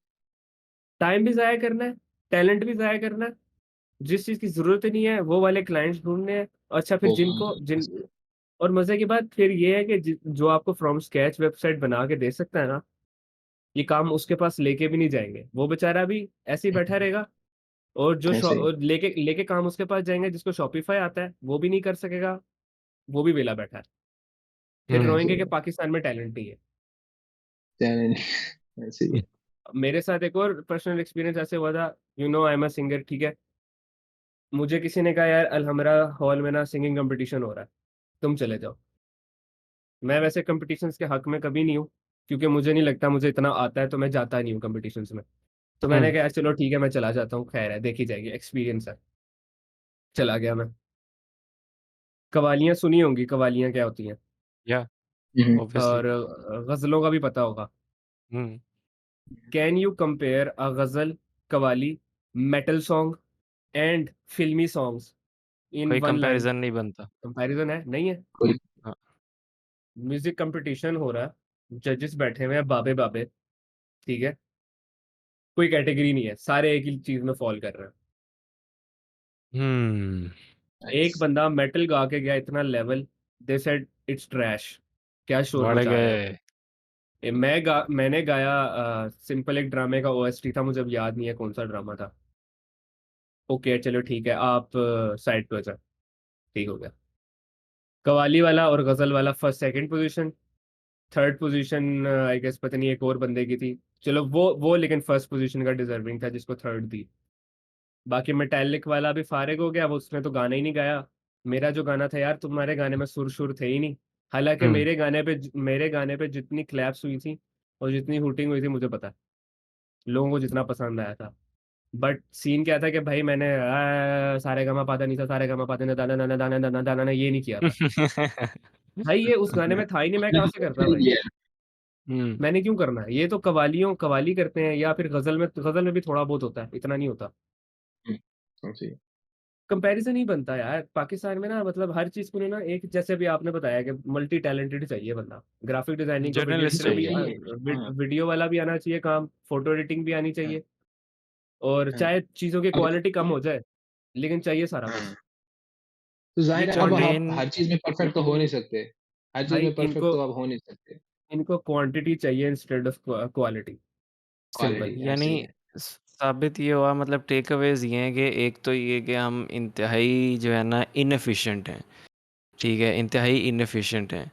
टाइम भी ज़ाया करना है, टैलेंट भी ज़ाया करना है। जिस चीज़ की ज़रूरत ही नहीं है, वो वाले क्लाइंट्स ढूँढने हैं। अच्छा फिर वो जिनको जिन और मज़े की बात फिर ये है कि जो आपको फ्रॉम स्क्रैच वेबसाइट बना के दे सकता है ना, ये काम उसके पास लेके भी नहीं जाएँगे। वो बेचारा भी ऐसे ही बैठा रहेगा और जो ऐसे ही, और लेके लेके काम उसके पास जाएँगे जिसको शॉपिफ़ाई आता है, वो भी नहीं कर सकेगा, वो भी वेला बैठा है। फिर हुँ, रोएँगे ऐसे कि ही, पाकिस्तान में टैलेंट नहीं है। चैलेंज ऐसे ही हुँ, है। मेरे साथ एक और पर्सनल एक्सपीरियंस ऐसे हुआ था, आई एम अ सिंगर, ठीक है? मुझे किसी ने कहा यार अलहमरा हॉल में ना सिंगिंग कॉम्पिटिशन हो रहा है, तुम चले जाओ। मैं वैसे कॉम्पिटिशन्स के हक में कभी नहीं हूँ, क्योंकि मुझे नहीं लगता मुझे इतना आता है, तो मैं जाता नहीं हूँ कॉम्पिटिशन्स में। तो मैंने हुँ, कहा यार चलो ठीक है, मैं चला जाता हूँ, खैर है देखी जाएगी, एक्सपीरियंस है। चला गया मैं। कव्वालियाँ सुनी होंगी, कव्वालियाँ क्या होती हैं? या हुँ, ऑब्वियसली। और गज़लों का भी पता होगा। Hmm, can you compare a ghazal, qawwali, metal song and filmi songs in कोई वन लाइन? कंपैरिज़न नहीं बनता। कंपैरिज़न है? नहीं है। कोई हाँ, म्यूज़िक कॉम्पिटिशन हो रहा है, जजेस बैठे हुए हैं बाबे-बाबे, ठीक है? कोई कैटेगरी नहीं है, सारे एक ही चीज़ में फ़ॉल कर रहे हैं। हुँ, एक नाइस बंदा मेटल गा के गया इतना level, they said it's trash. क्या शोर बढ़ मचा रहे हो? गए। मैंने गाया सिंपल एक ड्रामे का ओएसटी था, मुझे अब याद नहीं है कौन-सा ड्रामा था। ओके, चलो ठीक है, आप साइड पे हो जाओ, ठीक हो गया। कव्वाली वाला और गज़ल वाला first second position, third position I guess पता नहीं एक और बंदे की थी। चलो वो लेकिन फर्स्ट पोज़ीशन का डिज़र्विंग था जिसको थर्ड दी। बाकी मेटालिक वाला भी फारिग हो गया, वो उसने तो गाना ही नहीं गाया। मेरा जो गाना था यार, तुम्हारे गाने में सुर-शुर थे ही नहीं। हालाँकि हुँ, मेरे गाने पे जितनी क्लैप्स हुई थी और जितनी हूटिंग हुई थी मुझे पता है। लोगों को जितना पसंद आया था। बट सीन क्या था कि भाई मैंने सारे गामा पाधा नहीं था, सारे गामा पाधा ने दाना दाना दाना दाना दाना ये नहीं किया था। भाई ये उस गाने में था ही नहीं, मैं कहाँ से करता भाई, ये हम्म मैंने क्यों करना है? ये तो कवाली करते हैं, या फिर गजल में भी थोड़ा बहुत होता है, इतना नहीं होता। जी कंपैरिजन ही बनता है यार पाकिस्तान में ना, मतलब हर चीज को ना, एक जैसे भी आपने बताया कि मल्टी टैलेंटेड चाहिए बंदा, ग्राफिक डिजाइनिंग को वीडियो जर्नलिस्ट एडिटर भी, चाहिए। हाँ वीडियो वाला भी आना चाहिए काम, फोटो एडिटिंग भी आनी हाँ चाहिए, और हाँ चाहे चीजों की अब क्वालिटी कम हो जाए, लेकिन चाहिए सारा कुछ। हाँ तो ये जाहिर है अब आप क्वांटिटी हर चीज में परफेक्ट तो हो नहीं सकते, हर चीज भाई में परफेक्ट इनको तो आप हो नहीं सकते। इनको क्वांटिटी चाहिए instead of quality, simple. Quality यानी ऐसे ही है। साबित ये हुआ, मतलब टेक अवेज ये हैं कि एक तो ये कि हम इंतहाई जो है ना इनएफिशिएंट हैं, ठीक है, इंतहाई इनएफिशिएंट हैं।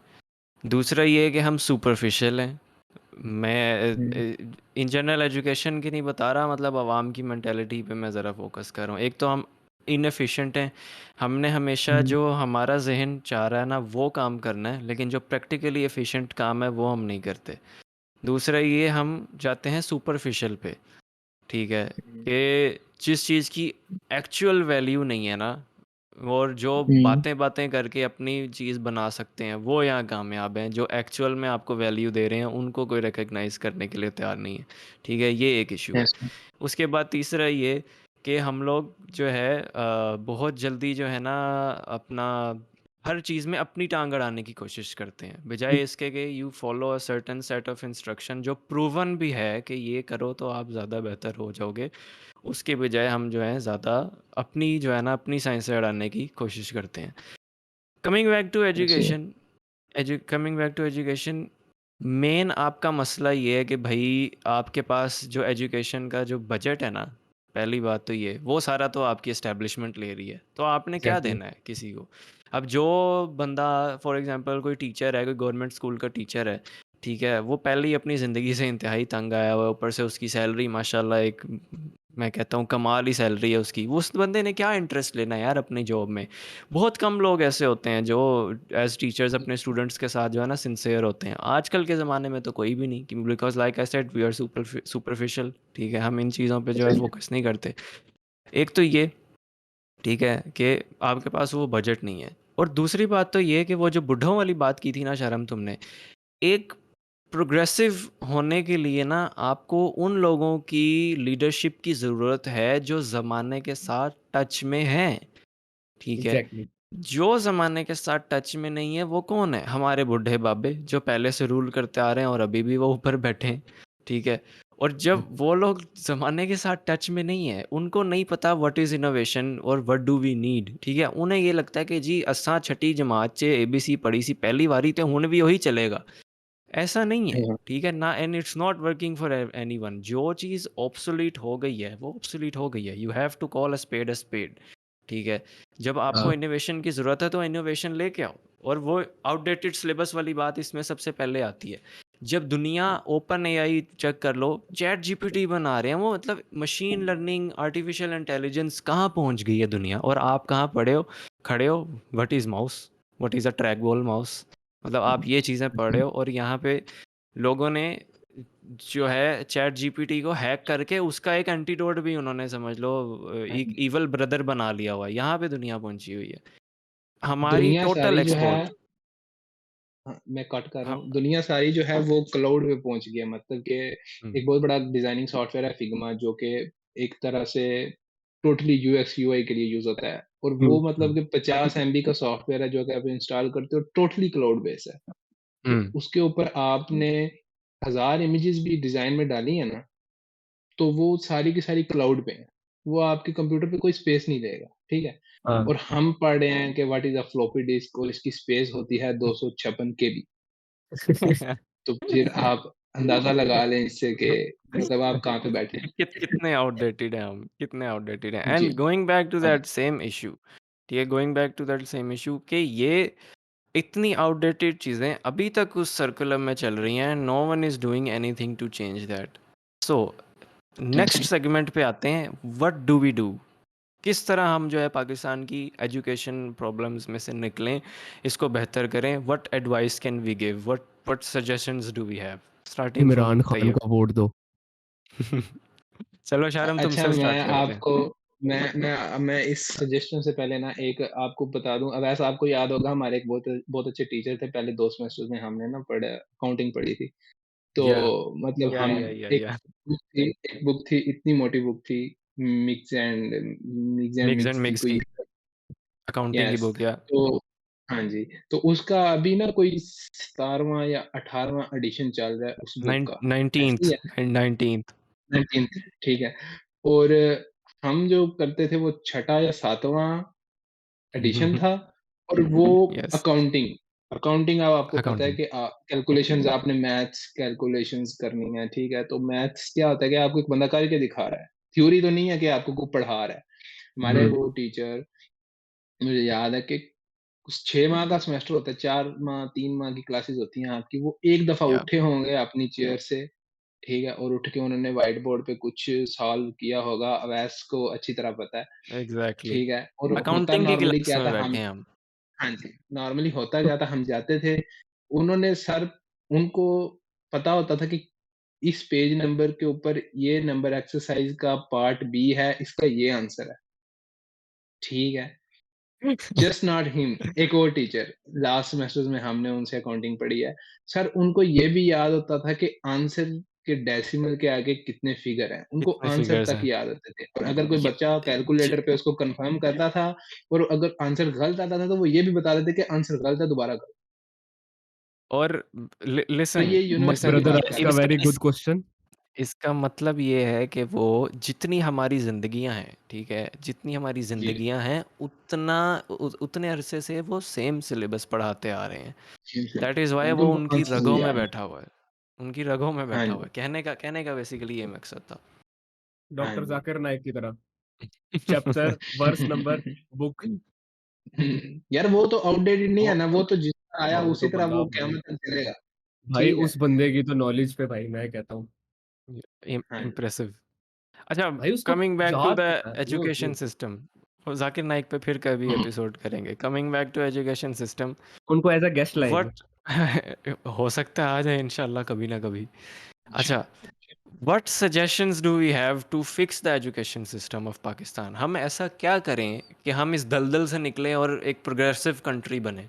दूसरा ये है कि हम सुपरफिशियल हैं। मैं हम्म इन जनरल एजुकेशन की नहीं बता रहा, मतलब आवाम की मेंटालिटी पे मैं ज़रा फोकस कर रहा हूँ। एक तो हम इनएफिशिएंट हैं, हमने हमेशा हम्म, जो हमारा जहन चाह रहा है ना वो काम करना है, लेकिन जो प्रैक्टिकली एफिशिएंट काम है वो हम नहीं करते। दूसरा ये हम जाते हैं सुपरफिशियल पे, ठीक है, हम्म कि जिस चीज़ की एक्चुअल वैल्यू नहीं है ना, और जो हम्म, बातें बातें करके अपनी चीज़ बना सकते हैं वो यहाँ कामयाब हैं। जो एक्चुअल में आपको वैल्यू दे रहे हैं उनको कोई रिकग्नाइज करने के लिए तैयार नहीं है, ठीक है, ये एक इशू है। ऐसा उसके बाद तीसरा ये कि हम लोग जो है बहुत जल्दी जो है ना अपना हर चीज़ में अपनी टांग अड़ाने की कोशिश करते हैं, बजाय इसके कि you follow a certain set of instruction जो प्रूवन भी है कि ये करो तो आप ज़्यादा बेहतर हो जाओगे। उसके बजाय हम जो है ज़्यादा अपनी जो है ना अपनी साइंस से अड़ाने की कोशिश करते हैं। कमिंग बैक टू ऐसे ही है। Education, coming back to education, main आपका मसला ये है कि भाई आपके पास जो एजुकेशन का जो बजट है ना, पहली बात तो ये वो सारा तो आपकी एस्टेब्लिशमेंट ले रही है, तो आपने क्या एग्जैक्टली। देना है किसी को? अब जो बंदा फॉर एग्जांपल कोई टीचर है, कोई गवर्नमेंट स्कूल का टीचर है, ठीक है, वो पहले ही अपनी ज़िंदगी से इंतहाई तंग आया हुआ है, ऊपर से उसकी सैलरी माशाल्लाह एक, मैं कहता हूँ कमाल ही सैलरी है उसकी, वो उस बंदे ने क्या इंटरेस्ट लेना है यार अपनी जॉब में? बहुत कम लोग ऐसे होते हैं जो एज टीचर्स अपने स्टूडेंट्स के साथ जो है ना सिंसियर होते हैं। आजकल के ज़माने में तो कोई भी नहीं, कि because like I said we are superficial, ठीक है, हम इन चीज़ों पे जो है ऐसे ही है। फोकस नहीं करते। एक तो ये, ठीक है, कि आपके पास वो बजट नहीं है, और दूसरी बात तो ये कि वो जो बुढ़ों वाली बात की थी ना शर्म तुमने, एक प्रोग्रेसिव होने के लिए ना आपको उन लोगों की लीडरशिप की ज़रूरत है जो ज़माने के साथ टच में हैं, ठीक है। एग्जैक्टली। जो ज़माने के साथ टच में नहीं है वो कौन है? हमारे बूढ़े बाबे जो पहले से रूल करते आ रहे हैं और अभी भी वो ऊपर बैठे हैं, ठीक है। और जब वो लोग ज़माने के साथ टच में नहीं है, उनको नहीं पता व्हाट इज़ इनोवेशन और व्हाट डू वी नीड, ठीक है। उन्हें ये लगता है कि जी असां छठी जमात च एबीसी पढ़ी सी पहली बारी ते हुण भी वही चलेगा। ऐसा नहीं है, हाँ, ठीक है ना, and it's not working for anyone. जो चीज़ ऑब्सोलीट हो गई है वो ऑब्सोलीट हो गई है, you have to call a spade, ठीक है। जब आपको हाँ, इनोवेशन की ज़रूरत है तो इनोवेशन लेके आओ, और वो आउटडेटेड सिलेबस वाली बात इसमें सबसे पहले आती है। जब दुनिया ओपन एआई चेक कर लो, चैट जीपीटी बना रहे हैं वो, मतलब मशीन लर्निंग आर्टिफिशियल इंटेलिजेंस कहाँ पहुंच गई है दुनिया, और आप कहाँ पढ़े हो, खड़े हो, what is mouse, what is a track ball mouse, मतलब आप ये चीज़ें पढ़ रहे हो, और यहाँ पे लोगों ने जो है चैट जीपीटी को हैक करके उसका एक एंटीडोट भी उन्होंने समझ लो एक इवल ब्रदर बना लिया हुआ है। यहाँ पे दुनिया पहुंची हुई है, हमारी दुनिया टोटल सारी जो है, एक्सपोर्ट। हाँ, मैं कट कर रहा हम हूँ, दुनिया सारी जो है वो क्लाउड पे पहुंच गई है, मतलब कि हम्म एक बहुत बड़ा डिजाइनिंग सॉफ्टवेयर है फिग्मा, जो कि एक तरह से टोटली यूएक्स यूआई के लिए यूज होता है, और वो मतलब हम्म, कि 50 MB का सॉफ्टवेयर है जो कि आप इंस्टॉल करते हो, टोटली क्लाउड बेस है। तो हम्म उसके ऊपर आपने 1000 इमेजेस भी डिजाइन में डाली है ना, तो वो सारी की सारी क्लाउड पे है, वो आपके कंप्यूटर पे कोई स्पेस नहीं देगा, ठीक है। हाँ। और हम पढ़ रहे हैं कि what is a floppy disk, और इसकी स्पेस होती है 256 KB। तो फिर आप अंदाजा लगा लें इससे कि मतलब आप कहाँ पे बैठे हैं। कितने आउटडेटेड हैं हम, कितने आउटडेटेड हैं। जी एंड गोइंग बैक टू हाँ दैट सेम इशू, ठीक है, going back to that same issue कि ये इतनी आउटडेटेड चीज़ें अभी तक उस सर्कुलम में चल रही हैं, no one is doing anything to change that. So next जी। सेगमेंट पे आते हैं, व्हाट डू वी डू, किस तरह हम जो है पाकिस्तान की एजुकेशन प्रॉब्लम्स में से निकलें, इसको बेहतर करें, what advice can we give, what suggestions do we have, starting from Imran Khan Tayyab. को वोट दो। चलो शायरम अच्छा तुमसे स्टार्ट करते हैं। मैं इस सजेशन से पहले ना एक आपको बता दूँ, अब ऐसा आपको याद होगा हमारे एक बहुत बहुत अच्छे टीचर थे, पहले 2 सेमेस्टर्स में हमने ना पढ़ा अकाउंटिंग पढ़ी थी। तो या मतलब या हम या या एक या बुक थी, इतनी मोटी बुक थी, mix and mix and mix थी मिक्स कोई। की अकाउंटिंग की यस, बुक या तो हाँ जी, तो उसका अभी ना कोई 17वाँ या 18वाँ एडिशन चल रहा है उस बुक का, ऐसे ही 19th है? 19th 19th ठीक है। और हम जो करते थे वो छठा या 7वाँ एडिशन था, और वो यस अकाउंटिंग अकाउंटिंग अब आपको पता है अकाउंटिंग कि कैलकुलेशंस आपने मैथ्स कैलकुलेशंस करनी है, ठीक है? तो मैथ्स क्या होता है कि आपको एक बंदा करके दिखा रहा है, थ्योरी तो नहीं है कि आपको कोई पढ़ा रहा है। हमारे हुँ। वो टीचर, मुझे याद है कि कुछ 6 माह का सेमेस्टर होता है, 4 माह 3 माह की क्लासेस होती हैं आपकी, वो एक दफ़ा या उठे होंगे अपनी चेयर से, ठीक है? और उठ के उन्होंने व्हाइट बोर्ड पे कुछ सॉल्व किया होगा, अवैस को अच्छी तरह पता है, एग्जैक्टली ठीक है? और होता अकाउंटिंग की नॉर्मली क्लास क्या में था, बैठे हम हैं हम। हाँ जी, नॉर्मली होता क्या था, हम जाते थे, उन्होंने सर उनको पता होता था कि इस पेज नंबर के ऊपर ये नंबर एक्सरसाइज़ का पार्ट बी है, इसका ये आंसर है, ठीक है? जस्ट नॉट हिम, एक और टीचर, लास्ट सेमेस्टर्स में हमने उनसे अकाउंटिंग पढ़ी है। सर उनको ये भी याद होता था कि आंसर के डेसिमल के आगे कितने फिगर हैं, उनको कितने आंसर फिगर्स तक हैं याद होते थे, और अगर कोई ये बच्चा ज, कैलकुलेटर पे उसको कन्फर्म करता था और अगर आंसर गलत आता था, तो वो ये भी बता देते कि आंसर गलत है, दोबारा करो। और तो लिसन ये बट यूनिवर्सिटी की ब्रदर बात आस्क है। अ इसका वेरी गुड क्वेश्चन। इसका मतलब ये है कि वो जितनी हमारी ज़िंदगियां हैं, ठीक है, जितनी हमारी जी, ज़िंदगियां हैं उतना उतने अरसे से वो सेम सिलेबस पढ़ाते आ रहे हैं। जी, जी। दैट इज़ वाई उनको वो वो उनकी आंसर्स रगों में याद है। बैठा हुआ है, उनकी रगों में हाँ बैठा हुआ जी, है। कहने का बेसिकली ये मकसद था। डॉक्टर हाँ जी। ज़ाकिर नाइक की तरह, चैप्टर, वर्स नंबर, बुक। यार वो तो आउटडेटेड नहीं है वो ना, वो तो जितना आया वो उसी तो तरह बंदा वो भाई क़यामत तक चलेगा। भाई ठीक है? उस बंदे की तो नॉलेज पे भाई मैं कहता हूँ, हाँ जी। इम्प्रेसिव। अच्छा, भाई उसको कमिंग बैक टू याद द पता है, वो एजुकेशन सिस्टम, जाकिर नाइक पे फिर कभी हुँ, एपिसोड करेंगे। Coming back to education system, उनको एज़ अ गेस्ट लाएँगे। व्हाट हो सकता है आ जाए इंशाल्लाह कभी ना कभी। अच्छा, what suggestions do we have to fix the education system of Pakistan? हम ऐसा क्या करें कि हम इस दलदल से निकलें और एक प्रोग्रेसिव कंट्री बने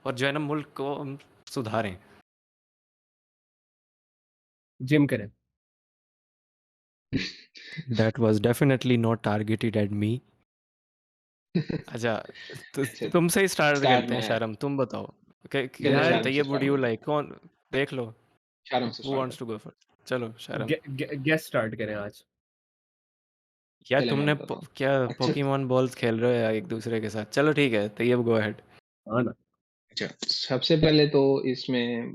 और जो है ना मुल्क को हम सुधारें? जिम करें। That was definitely not targeted at me. अच्छा, अच्छा, तुमसे ही स्टार्ट स्टार्ट करते हैं मैं शायरम, तुम बताओ। चलिए यार शायराम से तैयब वुड स्टार्ट यू करते लाइक कौन? देख लो, हैं, शायराम से हु स्टार्ट वांट्स करते टू गो फर्स्ट? चलो शायरम। गेस्ट स्टार्ट करें आज। यार चलिए मैं तुमने बताता हूँ। क्या अच्छा पोकेमोन बॉल्स खेल रहे हो या एक दूसरे के साथ? चलो ठीक है, तैयब गो अहेड। हाँ ना। अच्छा, सबसे पहले तो इसमें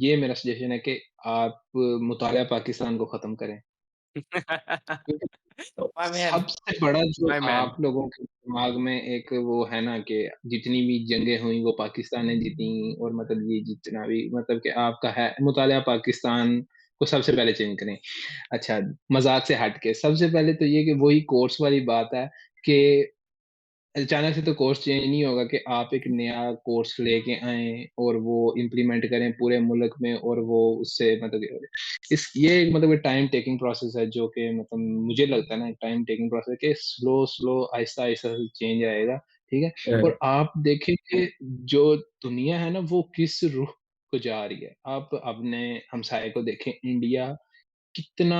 ये मेरा सजेशन है कि आप मुतालिया पाकिस्तान को ख़त्म करें। क्योंकि माय मैन, सबसे बड़ा जो माय मैन। आप लोगों के दिमाग में एक वो है ना कि जितनी भी जंगें हुई वो पाकिस्तान ने जीती, और मतलब ये जितना भी मतलब कि आपका है मुतालिया पाकिस्तान को सबसे पहले चेंज करें। अच्छा, मज़ाक से हट के सबसे पहले तो ये कि वही कोर्स वाली बात है कि अचानक से तो कोर्स चेंज नहीं होगा कि आप एक नया कोर्स लेके आएँ और वो इम्प्लीमेंट करें पूरे मुल्क में, और वो उससे मतलब इस ये एक मतलब टाइम टेकिंग प्रोसेस है, जो कि मतलब मुझे लगता है ना टाइम टेकिंग प्रोसेस कि स्लो आहिस्ता-आहिस्ता से चेंज आएगा, ठीक है? और आप देखें कि जो दुनिया है ना वो किस रुख को जा रही है। आप अपने हमसाये को देखें, इंडिया कितना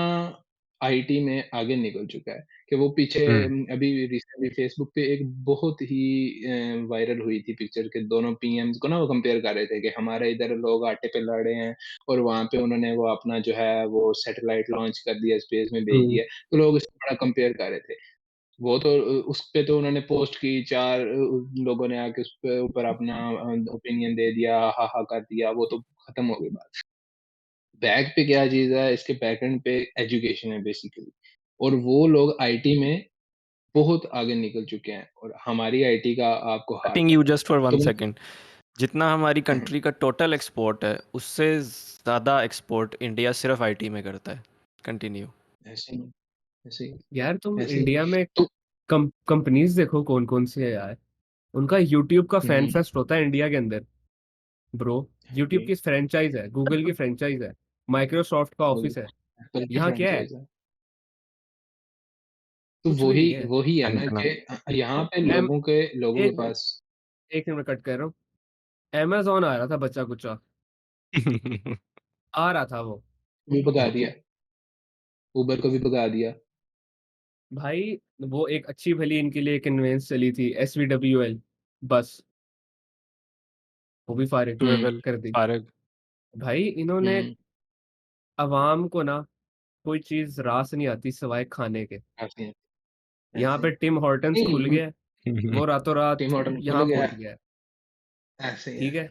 आईटी में आगे निकल चुका है, कि वो पीछे हुँ। अभी रिसेंटली फेसबुक पे एक बहुत ही वायरल हुई थी पिक्चर के दोनों पीएम्स को ना वो कंपेयर कर रहे थे कि हमारे इधर लोग आटे पे लड़ रहे हैं, और वहाँ पे उन्होंने वो अपना जो है वो सैटेलाइट लॉन्च कर दिया, स्पेस में भेज हुँ। दिया, तो लोग इसको बड़ा कंपेयर कर रहे थे। वो तो उस पे तो उन्होंने पोस्ट की, 4 लोगों ने आके उस पे ऊपर अपना ओपिनियन दे दिया, हा कर दिया, वो तो खत्म हो गई बात। बैक पे क्या चीज़ है, इसके बैकएंड पे एजुकेशन है बेसिकली, और वो लोग आईटी में बहुत आगे निकल चुके हैं, और हमारी आईटी का आपको हाल कटिंग यू पता है। जस्ट फॉर वन तो सेकेंड। जितना हमारी हुँ, कंट्री का टोटल एक्सपोर्ट है, उससे ज़्यादा एक्सपोर्ट इंडिया सिर्फ आईटी में करता है। कंटिन्यू। ऐसे ही ऐसे ही यार तुम ऐसे ही। इंडिया में तो कंपनीज़ देखो कौन-कौन सी है यार। उनका यूट्यूब का फैन हुँ, फेस्ट होता है इंडिया के अंदर। ब्रो, यूट्यूब जी, की फ्रैंचाइज़ है, गूगल की फ्रैंचाइज़ है, माइक्रोसॉफ्ट का गूगल ऑफ़िस है। एप्पल की यहाँ क्या है? फ्रैंचाइज़ है। तो कुछ भी वही नहीं है। वही है ना अंतना। कि यहाँ पे एम लोगों के 1 मिनट, पास 1 मिनट कट कर रहा हूँ। अमेज़न आ रहा था बच्चा-कुच्चा, आ रहा था वो। भी भगा दिया, उबर को भी भगा दिया। भाई वो एक अच्छी भली इनके लिए कन्वेंस चली थी एसवीडब्ल्यूएल बस, वो भी फारिग हुँ, ट्यूबेल कर दी। फारग। भाई इन्होंने हुँ, अवाम को ना कोई चीज़ रास नहीं आती सिवाय खाने के। ऐसे हैं, यहाँ ऐसे पे हैं। टिम हॉर्टन्स खुल नहीं, गया है, वो रातों-रात टिम हॉर्टन खुल यहाँ गया पहुँच है, गया है, ऐसे ही है। ठीक है?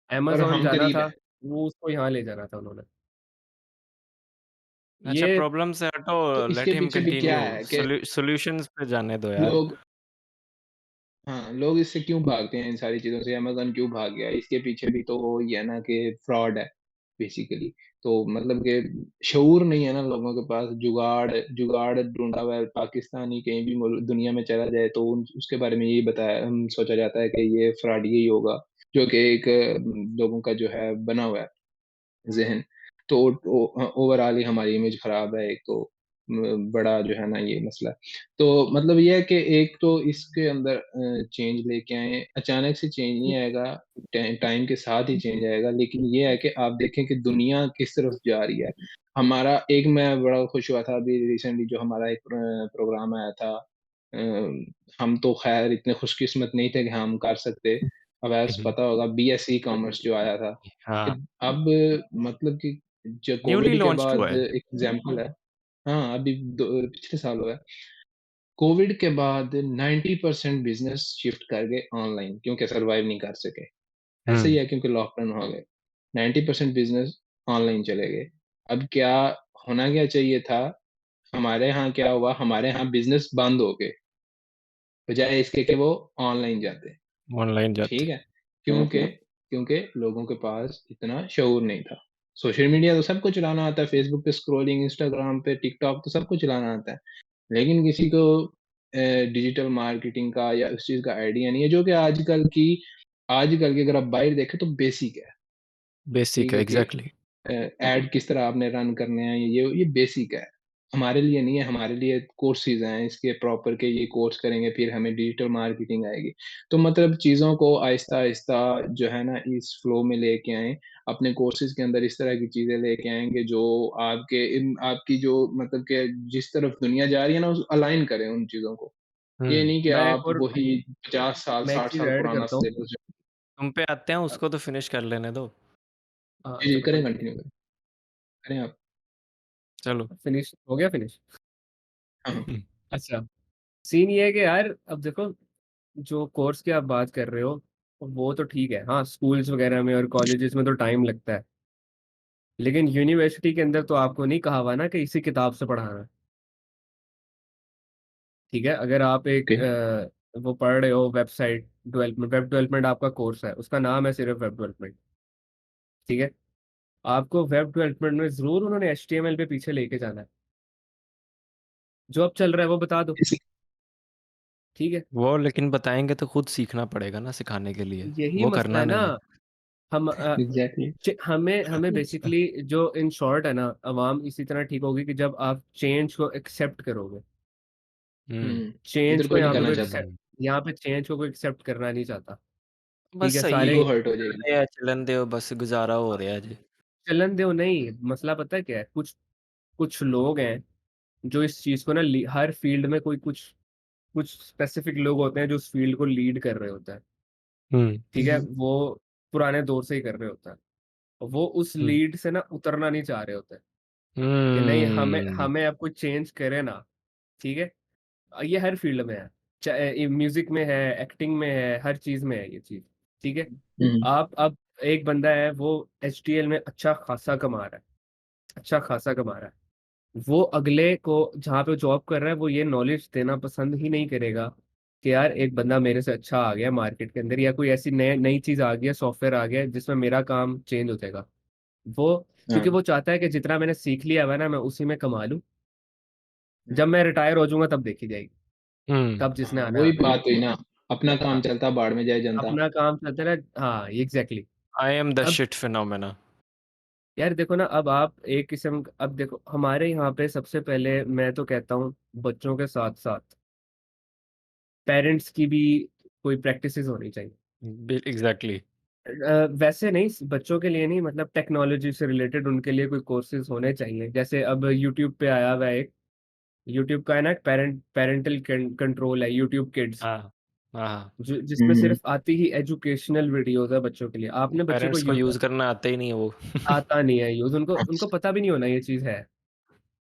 और अमेज़न हम जाना करीब था, हैं। वो उसको यहाँ ले जाना था उन्होंने। अच्छा, ये प्रॉब्लम से हटो, तो इसके लेट हिम पीछे भी क्या कंटिन्यू। है कि सॉल्यूशंस पे जाने दो यार। लोग हाँ, लोग इससे क्यों भागते हैं इन सारी चीज़ों से, अमेज़न क्यों भाग गया? इसके पीछे भी तो ये है ना कि फ्रॉड है बेसिकली। तो मतलब कि शऊर नहीं है ना लोगों के पास, जुगाड़ जुगाड़ ढूँढा हुआ है पाकिस्तानी कहीं भी मुल्क दुनिया में चला जाए तो उन उसके बारे में यही सोचा जाता है कि ये फ्रॉड यही होगा, जो कि एक लोगों का जो है बना हुआ है ज़हन। तो ओवरऑल ही हमारी इमेज ख़राब है एक तो बड़ा जो है ना ये मसला। तो मतलब ये है कि एक तो इसके अंदर चेंज लेके आएँ, अचानक से चेंज नहीं आएगा, टाइम के साथ ही चेंज आएगा, लेकिन ये है कि आप देखें कि दुनिया किस तरफ जा रही है। हमारा एक मैं बड़ा खुश हुआ था अभी रिसेंटली जो हमारा एक प्रोग्राम आया था। हम तो ख़ैर इतने खुशकिस्मत नहीं थे कि हम कर सकते। अब ऐस हम्म, पता होगा बीएसई कॉमर्स जो आया था। कि हाँ, अब मतलब कि जो न्यूली कोविड के लॉन्च्ड हुआ बाद है। एक एग्ज़ाम्पल है। हाँ, अभी दो पिछले साल हुआ है। कोविड के बाद 90% बिज़नेस शिफ्ट कर गए ऑनलाइन क्योंकि सर्वाइव नहीं कर सके। ऐसे ही हम्म, है क्योंकि लॉकडाउन हो गए। 90% बिज़नेस ऑनलाइन चले गए। अब क्या होना क्या चाहिए था, हमारे यहाँ क्या हुआ, हमारे यहाँ बिज़नेस बंद हो गए, बजाए इसके कि वो ऑनलाइन जाते। ऑनलाइन जाते। ठीक है? क्योंकि क्योंकि लोगों के पास इतना शऊर नहीं था। सोशल मीडिया तो सबको चलाना आता है, फ़ेसबुक पे स्क्रॉलिंग, इंस्टाग्राम पे, टिकटॉक तो सबको चलाना आता है। लेकिन किसी को डिजिटल मार्केटिंग का या उस चीज़ का आइडिया नहीं है, जो कि आजकल की अगर आप बाहर देखें तो बेसिक है। ठीक बेसिक है, है कि एग्जैक्टली। ऐड किस तरह आपने रन करने हैं, ये बेसिक है। हमारे लिए नहीं है, हमारे लिए कोर्सेज़ हैं, इसके प्रॉपर के ये कोर्स करेंगे, फिर हमें डिजिटल मार्केटिंग आएगी। तो मतलब चीज़ों को आहिस्ता-आहिस्ता जो है ना, इस फ्लो में लेके आएँ, अपने कोर्सेज़ के अंदर इस तरह की चीज़ें लेके आएँगे जो आपकी जो मतलब कि जिस तरफ दुनिया जा रही है ना, उस अलाइन करें उन चीज़ों को। ये हम्म। नहीं कि मैं एक आप और वही 50 साल, मैं एक 60 चीज़ साल ऐड पुराना करता हूँ। सिलेबस तुम पे आते हैं, उसको तो फिनिश कर लेने दो। हाँ, जी, जी, चलो करें कंटिन्यू। कंटिन्यू करें। करें आप। चलो। फिनिश हो गया फिनिश? हाँ, हाँ। अच्छा, सीन ये है कि यार अब देखो, जो कोर्स की आप बात कर रहे हो, वो तो ठीक है। हाँ, स्कूल्स वगैरह में और कॉलेजेस में तो टाइम लगता है। लेकिन यूनिवर्सिटी के अंदर तो आपको नहीं कहा हुआ ना कि इसी किताब से पढ़ाना है, ठीक है? अगर आप एक ओके। वो पढ़ रहे हो वेब डेवलपमेंट आपका कोर्स है, उसका नाम है सिर्फ वेब डेवलपमेंट, ठीक है? आपको वेब डेवलपमेंट में ज़रूर उन्होंने एचटीएमएल पे पीछे लेके जाना है। जो अब चल रहा है वो बता दो, बेसिक ठीक है? वो लेकिन बताएंगे तो खुद सीखना पड़ेगा ना सिखाने के लिए, यही वो मसला करना है ना। नहीं है। हम एग्ज़ैक्टली। हमें हमें बेसिकली जो इन शॉर्ट है ना, अवाम इसी तरह ठीक होगी कि जब आप चेंज को एक्सेप्ट करोगे। हम्म। हुँ, चेंज इधर को कोई नहीं यहाँ पे करना कोई चाहता। एक्सेप्ट यहाँ पे चेंज को कोई एक्सेप्ट करना नहीं चाहता, ठीक बस है? सही सारे ईगो हर्ट हो जाएगी। है, चलन दो, बस गुजारा हो रहा है जी। चलन दो नहीं, मसला पता है क्या है? कुछ कुछ लोग हैं जो इस चीज़ को ना हर फील्ड में कोई कुछ कुछ स्पेसिफिक लोग होते हैं जो उस फील्ड को लीड कर रहे होते हैं, हम्म। ठीक है? वो पुराने दौर से ही कर रहे होते हैं। वो उस हम्म। लीड से ना उतरना नहीं चाह रहे होते कि नहीं, हमें हम्म। हमें अब कुछ चेंज करे ना, ठीक है? ये हर फील्ड में है, चाहे म्यूजिक में है, एक्टिंग में है, हर चीज में है ये चीज, ठीक है? हुँ, आप अब एक बंदा है वो एचटीएल में अच्छा खासा कमा रहा है, अच्छा खासा कमा रहा है। वो अगले को जहाँ पे जॉब कर रहा है वो ये नॉलेज देना पसंद ही नहीं करेगा कि यार एक बंदा मेरे से अच्छा आ गया मार्केट के अंदर, या कोई ऐसी नई नई चीज आ गया, सॉफ्टवेयर आ गया जिसमें मेरा काम चेंज हो जाएगा। वो क्योंकि हाँ, वो चाहता है कि जितना मैंने सीख लिया हुआ है ना, मैं उसी में कमा लूं। हाँ, जब मैं रिटायर हो जाऊंगा तब देखी जाएगी, हम्म। कब जिसने हाँ, आना है वही आना बात हुई ना, अपना है। काम हाँ, चलता बाढ़ में जाए जनता। अपना काम चलता रहे, हाँ एग्जैक्टली। आई एम द अब शिट फिनोमेना। यार देखो ना, अब आप एक किस्म, अब देखो हमारे यहाँ पे सबसे पहले मैं तो कहता हूँ बच्चों के साथ साथ पेरेंट्स की भी कोई प्रैक्टिसेस होनी चाहिए। एग्जैक्टली। वैसे नहीं, बच्चों के लिए नहीं, मतलब टेक्नोलॉजी से रिलेटेड उनके लिए कोई कोर्सेज होने चाहिए। जैसे अब यूट्यूब पे आया हुआ है एक, यूट्यूब का है ना, पेरेंटल कंट्रोल है, यूट्यूब किड्स, हाँ हाँ। जिसमें सिर्फ आती ही एजुकेशनल वीडियोस है बच्चों के लिए। आपने बच्चे को पेरेंट्स को यूज करना आता ही नहीं है वो। आता नहीं है यूज, उनको उनको अच्छा, पता भी नहीं होना ये चीज है,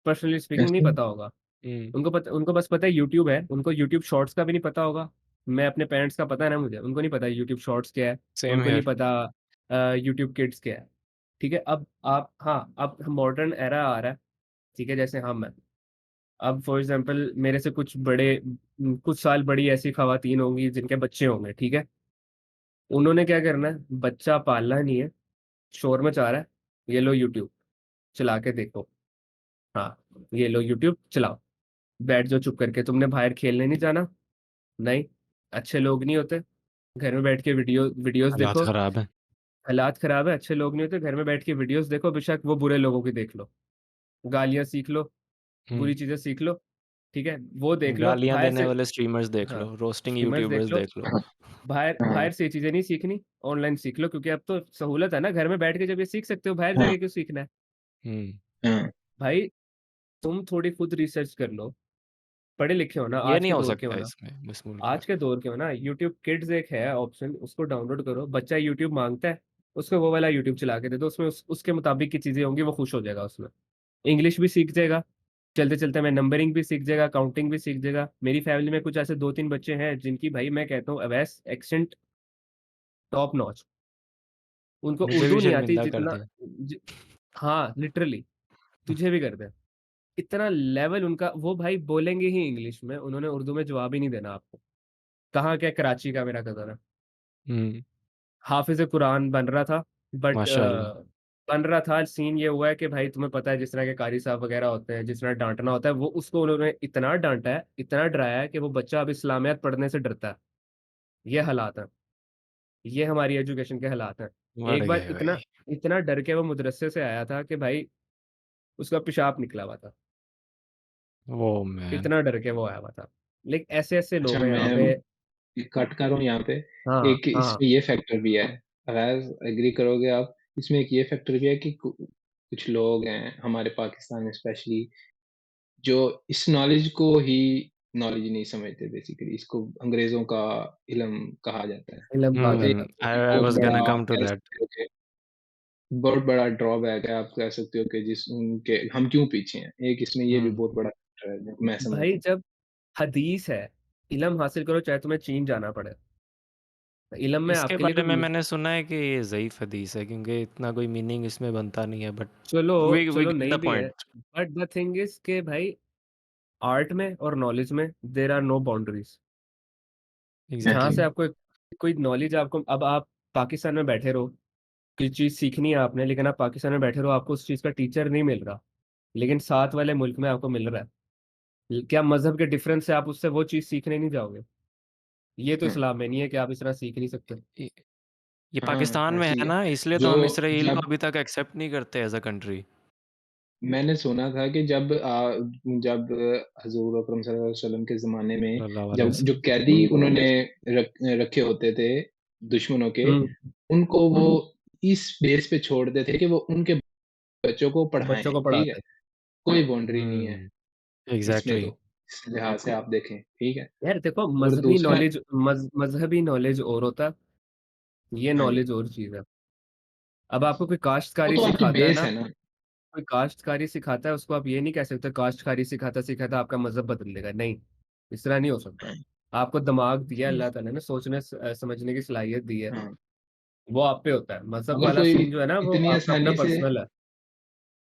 पर्सनली स्पीकिंग नहीं कैसे? पता होगा। हम्म। उनको बस पता है यूट्यूब है, उनको यूट्यूब शॉर्ट्स का भी नहीं पता होगा। मैं अपने पेरेंट्स का पता है ना मुझे, उनको नहीं पता यूट्यूब शॉर्ट्स क्या है, सेम उनको नहीं हेयर। पता यूट्यूब किड्स क्या है। ठीक है, अब आप, हाँ, अब मॉडर्न एरा आ रहा है। ठीक है, जैसे हम हैं, अब फॉर एग्जांपल मेरे से कुछ साल बड़ी ऐसी खवातीन होंगी जिनके बच्चे होंगे, ठीक है। उन्होंने क्या करना है, बच्चा पालना नहीं है, शोर मचा रहा है, ये लो यूट्यूब चला के देखो। हाँ, ये लो यूट्यूब चलाओ, बैठ जाओ चुप करके, तुमने बाहर खेलने नहीं जाना, नहीं, अच्छे लोग नहीं होते, घर में बैठ के वीडियोस हालात देखो। खराब है। हालात खराब है, अच्छे लोग नहीं होते, घर में बैठ के वीडियोस देखो, बेशक वो बुरे लोगों की देख लो, गालियां सीख लो, हम्म। बुरी चीजें सीख लो। ठीक है, वो देख लो गालियां बाहर देने से। वाले स्ट्रीमर्स देख हाँ, लो, रोस्टिंग स्ट्रीमर्स देख यूट्यूबर्स लो, देख लो। हाँ, बाहर हाँ, बाहर से ये चीजें नहीं सीखनी, ऑनलाइन सीख लो, क्योंकि अब तो सहूलत है ना, घर में बैठ के जब ये सीख सकते हो, बाहर हाँ, जाके क्यों सीखना है। हम्म। हाँ, भाई, तुम थोड़ी खुद रिसर्च कर लो, पढ़े लिखे हो ना, ये आज नहीं के हो दौर के हो सकता ना, इसमें इस मुल्क में। आज के दौर के हो ना, यूट्यूब किड्स एक है ऑप्शन, उसको डाउनलोड करो, बच्चा यूट्यूब मांगता है, उसको वो वाला यूट्यूब चला के दे दो, उसमें उसके मुताबिक की चीजें होंगी, वो खुश हो जाएगा उसमें। इंग्लिश भी सीख जाएगा, चलते चलते मैं नंबरिंग भी सीख जाएगा, काउंटिंग भी सीख जाएगा। मेरी फैमिली में कुछ ऐसे 2-3 बच्चे हैं जिनकी, भाई मैं कहता हूँ अवैस एक्सेंट टॉप नॉच, उनको मुझे भी उर्दू नहीं आती शर्मिंदा कर जितना दिया। हाँ लिटरली, तुझे भी कर दे, इतना लेवल उनका, वो भाई बोलेंगे ही इंग्लिश में, उन्होंने उर्दू में जवाब ही नहीं देना आपको। कहाँ क्या, कराची का मेरा कजन है, हम्म। हाफिज कुरान बन रहा था, बट माशाल्लाह। बन रहा था, सीन ये हुआ है कि भाई तुम्हें पता है जिस तरह के कारी साहब वगैरह होते हैं, जिस तरह डांटना होता है, वो उसको उन्होंने इतना डांटा है, इतना डराया है कि वो बच्चा अब इस्लामियात पढ़ने से डरता है। ये हालात है, ये हमारी एजुकेशन के हालात हैं। मर एक बार गए इतना भाई। इतना डर के वो मदरसे से आया था कि भाई उसका पेशाब निकला हुआ था, ओ मैन। इतना डर के वो आया हुआ था। लेकिन ऐसे ऐसे अच्छा, लोग हैं यहाँ मैं पे। कट करूँ यहाँ पे। हाँ एक हाँ, इसमें ये फैक्टर भी है, अगर एग्री करोगे आप, इसमें एक ये फैक्टर भी है कि कुछ लोग हैं हमारे पाकिस्तान में स्पेशली, जो इस नॉलेज को ही नॉलेज नहीं समझते, बेसिकली इसको अंग्रेजों का इल्म कहा जाता है। इलम कहा तो ये जाता है। आई बहुत वाज बड़ा गोना कम टू कह दैट। सकते हो कि बहुत बड़ा ड्रॉबैक है, आप कह सकते हो कि जिस उनके हम क्यों पीछे हैं, एक इसमें ये भी हम्म। बहुत बड़ा फैक्टर है जो मैं भाई समझता हूँ। जब हदीस है, इलम हासिल करो चाहे तुम्हें चीन जाना पड़े, इलम में इसके आपके लिए बारे में कोई, मैंने सुना है कि ये ज़ईफ़ हदीस है क्योंकि इतना कोई मीनिंग इसमें बनता नहीं है, बट चलो वी चलो गेट नहीं द भी है, point. But the thing is के भाई, आर्ट में और नॉलेज में देर आर नो बाउंड्रीज। जहाँ एग्ज़ैक्टली। से आपको कोई नॉलेज, आपको अब आप पाकिस्तान में बैठे रहो, कोई चीज़ सीखनी है आपने, लेकिन आप पाकिस्तान में बैठे रहो, आपको उस चीज़ का टीचर नहीं मिल रहा, लेकिन साथ वाले मुल्क में आपको मिल रहा है, क्या मजहब के डिफरेंस से आप उससे वो चीज़ सीखने नहीं जाओगे? ये तो हाँ, इस्लाम में नहीं है कि आप इस तरह सीख नहीं सकते। ये ये हाँ, पाकिस्तान में ऐसी है है। ना, इसलिए तो जो हम इसराइल को जब अभी तक एक्सेप्ट नहीं करते एज़ अ कंट्री। मैंने सुना था कि जब हज़ूर अकरम सल्लल्लाहु अलैहि वसल्लम के ज़माने में, सल्लल्लाहु अलैहि जब जो वसल्लम। कैदी उन्होंने रखे होते थे दुश्मनों के, हम्म, उनको वो इस बेस पे छोड़ते थे कि वो उनके बच्चों को पढ़ाएँ, बच्चों को ठीक है? पढ़ाते हैं। कोई बाउंड्री नहीं है हुँ, इसमें एग्ज़ैक्टली। तो, इस लिहाज से आप देखें, ठीक है? यार देखो, और दूसरा, मजहबी नॉलेज और होता है, ये हाँ जी, नॉलेज और चीज़ है। अब आपको कोई वो काश्तकारी तो आपकी सिखाता है बेस ना, है ना। कोई काश्तकारी सिखाता है, उसको आप ये नहीं कह सकते काश्तकारी सिखाता सिखाता आपका मजहब बदल देगा, नहीं, इस तरह नहीं हो सकता। आपको दिमाग दिया हुँ, अल्लाह ताला ने, सोचने समझने की सलाहियत दी है, हाँ, वो आप पे होता है। मजहब अगर वाला कोई सीन जो है ना, वो इतनी आपका अपना आसानी से पर्सनल है।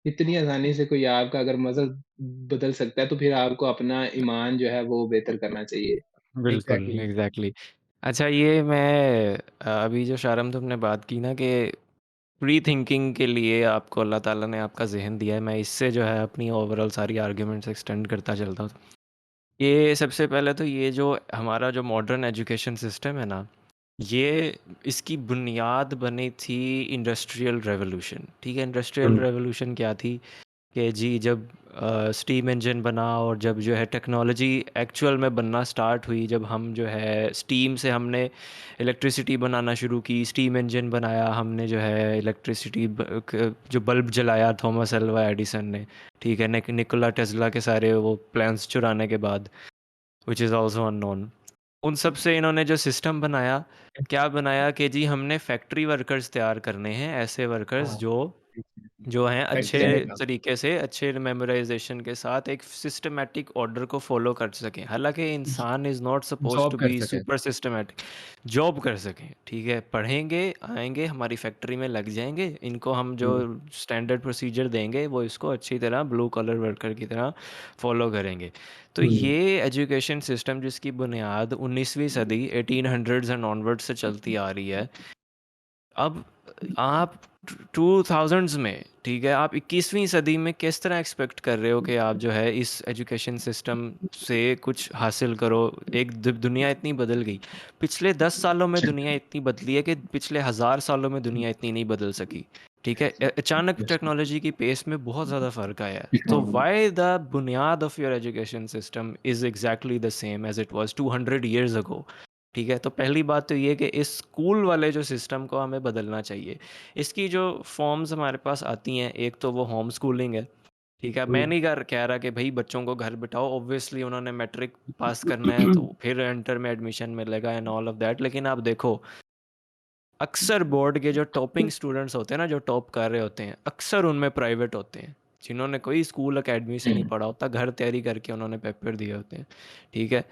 इतनी आसानी से कोई आपका अगर मज़हब बदल सकता है, तो फिर आपको अपना ईमान जो है वो बेहतर करना चाहिए। बिल्कुल, एग्जैक्टली। एग्ज़ैक्टली। अच्छा, ये मैं अभी जो शारम तुमने बात की ना कि प्री थिंकिंग के लिए आपको अल्लाह ताला ने आपका ज़हन दिया है, मैं इससे जो है अपनी ओवरऑल सारी आर्ग्यूमेंट्स एक्सटेंड करता चलता हूँ। ये सबसे पहले तो ये जो हमारा जो मॉडर्न एजुकेशन सिस्टम है ना, ये इसकी बुनियाद बनी थी इंडस्ट्रियल रेवोल्यूशन, ठीक है? इंडस्ट्रियल रेवोल्यूशन क्या थी कि जी जब स्टीम इंजन बना और जब जो है टेक्नोलॉजी एक्चुअल में बनना स्टार्ट हुई, जब हम जो है स्टीम से हमने इलेक्ट्रिसिटी बनाना शुरू की, स्टीम इंजन बनाया हमने, जो है इलेक्ट्रिसिटी जो बल्ब जलाया थॉमस अल्वा एडिसन ने, ठीक है? निकोला टेस्ला के सारे वो प्लान्स चुराने के बाद, विच इज़ ऑल्सो अननोन। उन सब से इन्होंने जो सिस्टम बनाया, क्या बनाया कि जी हमने फैक्ट्री वर्कर्स तैयार करने हैं, ऐसे वर्कर्स हाँ, जो हैं अच्छे फैक्ट्री में काम तरीके से, अच्छे मेमोराइजेशन के साथ एक सिस्टमैटिक ऑर्डर को फॉलो कर सकें। हालांकि इंसान is not suppose job to कर बी सके। सुपर सिस्टमैटिक, जॉब कर सकें, ठीक है? पढ़ेंगे, आएंगे, हमारी फैक्ट्री में लग जाएंगे, इनको हम जो स्टैंडर्ड प्रोसीजर देंगे वो इसको अच्छी तरह ब्लू कॉलर वर्कर की तरह फॉलो करेंगे। तो ये एजुकेशन सिस्टम जिसकी बुनियाद 19वीं सदी 1800s एंड ऑनवर्ड से चलती आ रही है, अब आप 2000s में, ठीक है, आप 21वीं सदी में किस तरह एक्सपेक्ट कर रहे हो कि आप जो है इस एजुकेशन सिस्टम से कुछ हासिल करो? एक दुनिया इतनी बदल गई, पिछले 10 सालों में दुनिया इतनी बदली है कि पिछले 1000 सालों में दुनिया इतनी नहीं बदल सकी, ठीक है? अचानक टेक्नोलॉजी की पेस में बहुत ज़्यादा फ़र्क आया है। तो वाई द बुनियाद of your education system is exactly the same as it was 200 years ago, ठीक है? तो पहली बात तो ये कि इस स्कूल वाले जो सिस्टम को हमें बदलना चाहिए। इसकी जो फॉर्म्स हमारे पास आती हैं, एक तो वो होम स्कूलिंग है, ठीक है? मैं नहीं कह रहा कि भाई बच्चों को घर बिठाओ, ऑब्वियसली उन्होंने मैट्रिक पास करना है तो फिर इंटर में एडमिशन मिलेगा एंड ऑल ऑफ दैट। लेकिन आप देखो, अक्सर बोर्ड के जो टॉपिंग स्टूडेंट्स होते हैं ना, जो टॉप कर रहे होते हैं, अक्सर उनमें प्राइवेट होते हैं, जिन्होंने कोई स्कूल अकेडमी से नहीं पढ़ा होता, घर तैयारी करके उन्होंने पेपर दिए होते हैं, ठीक है?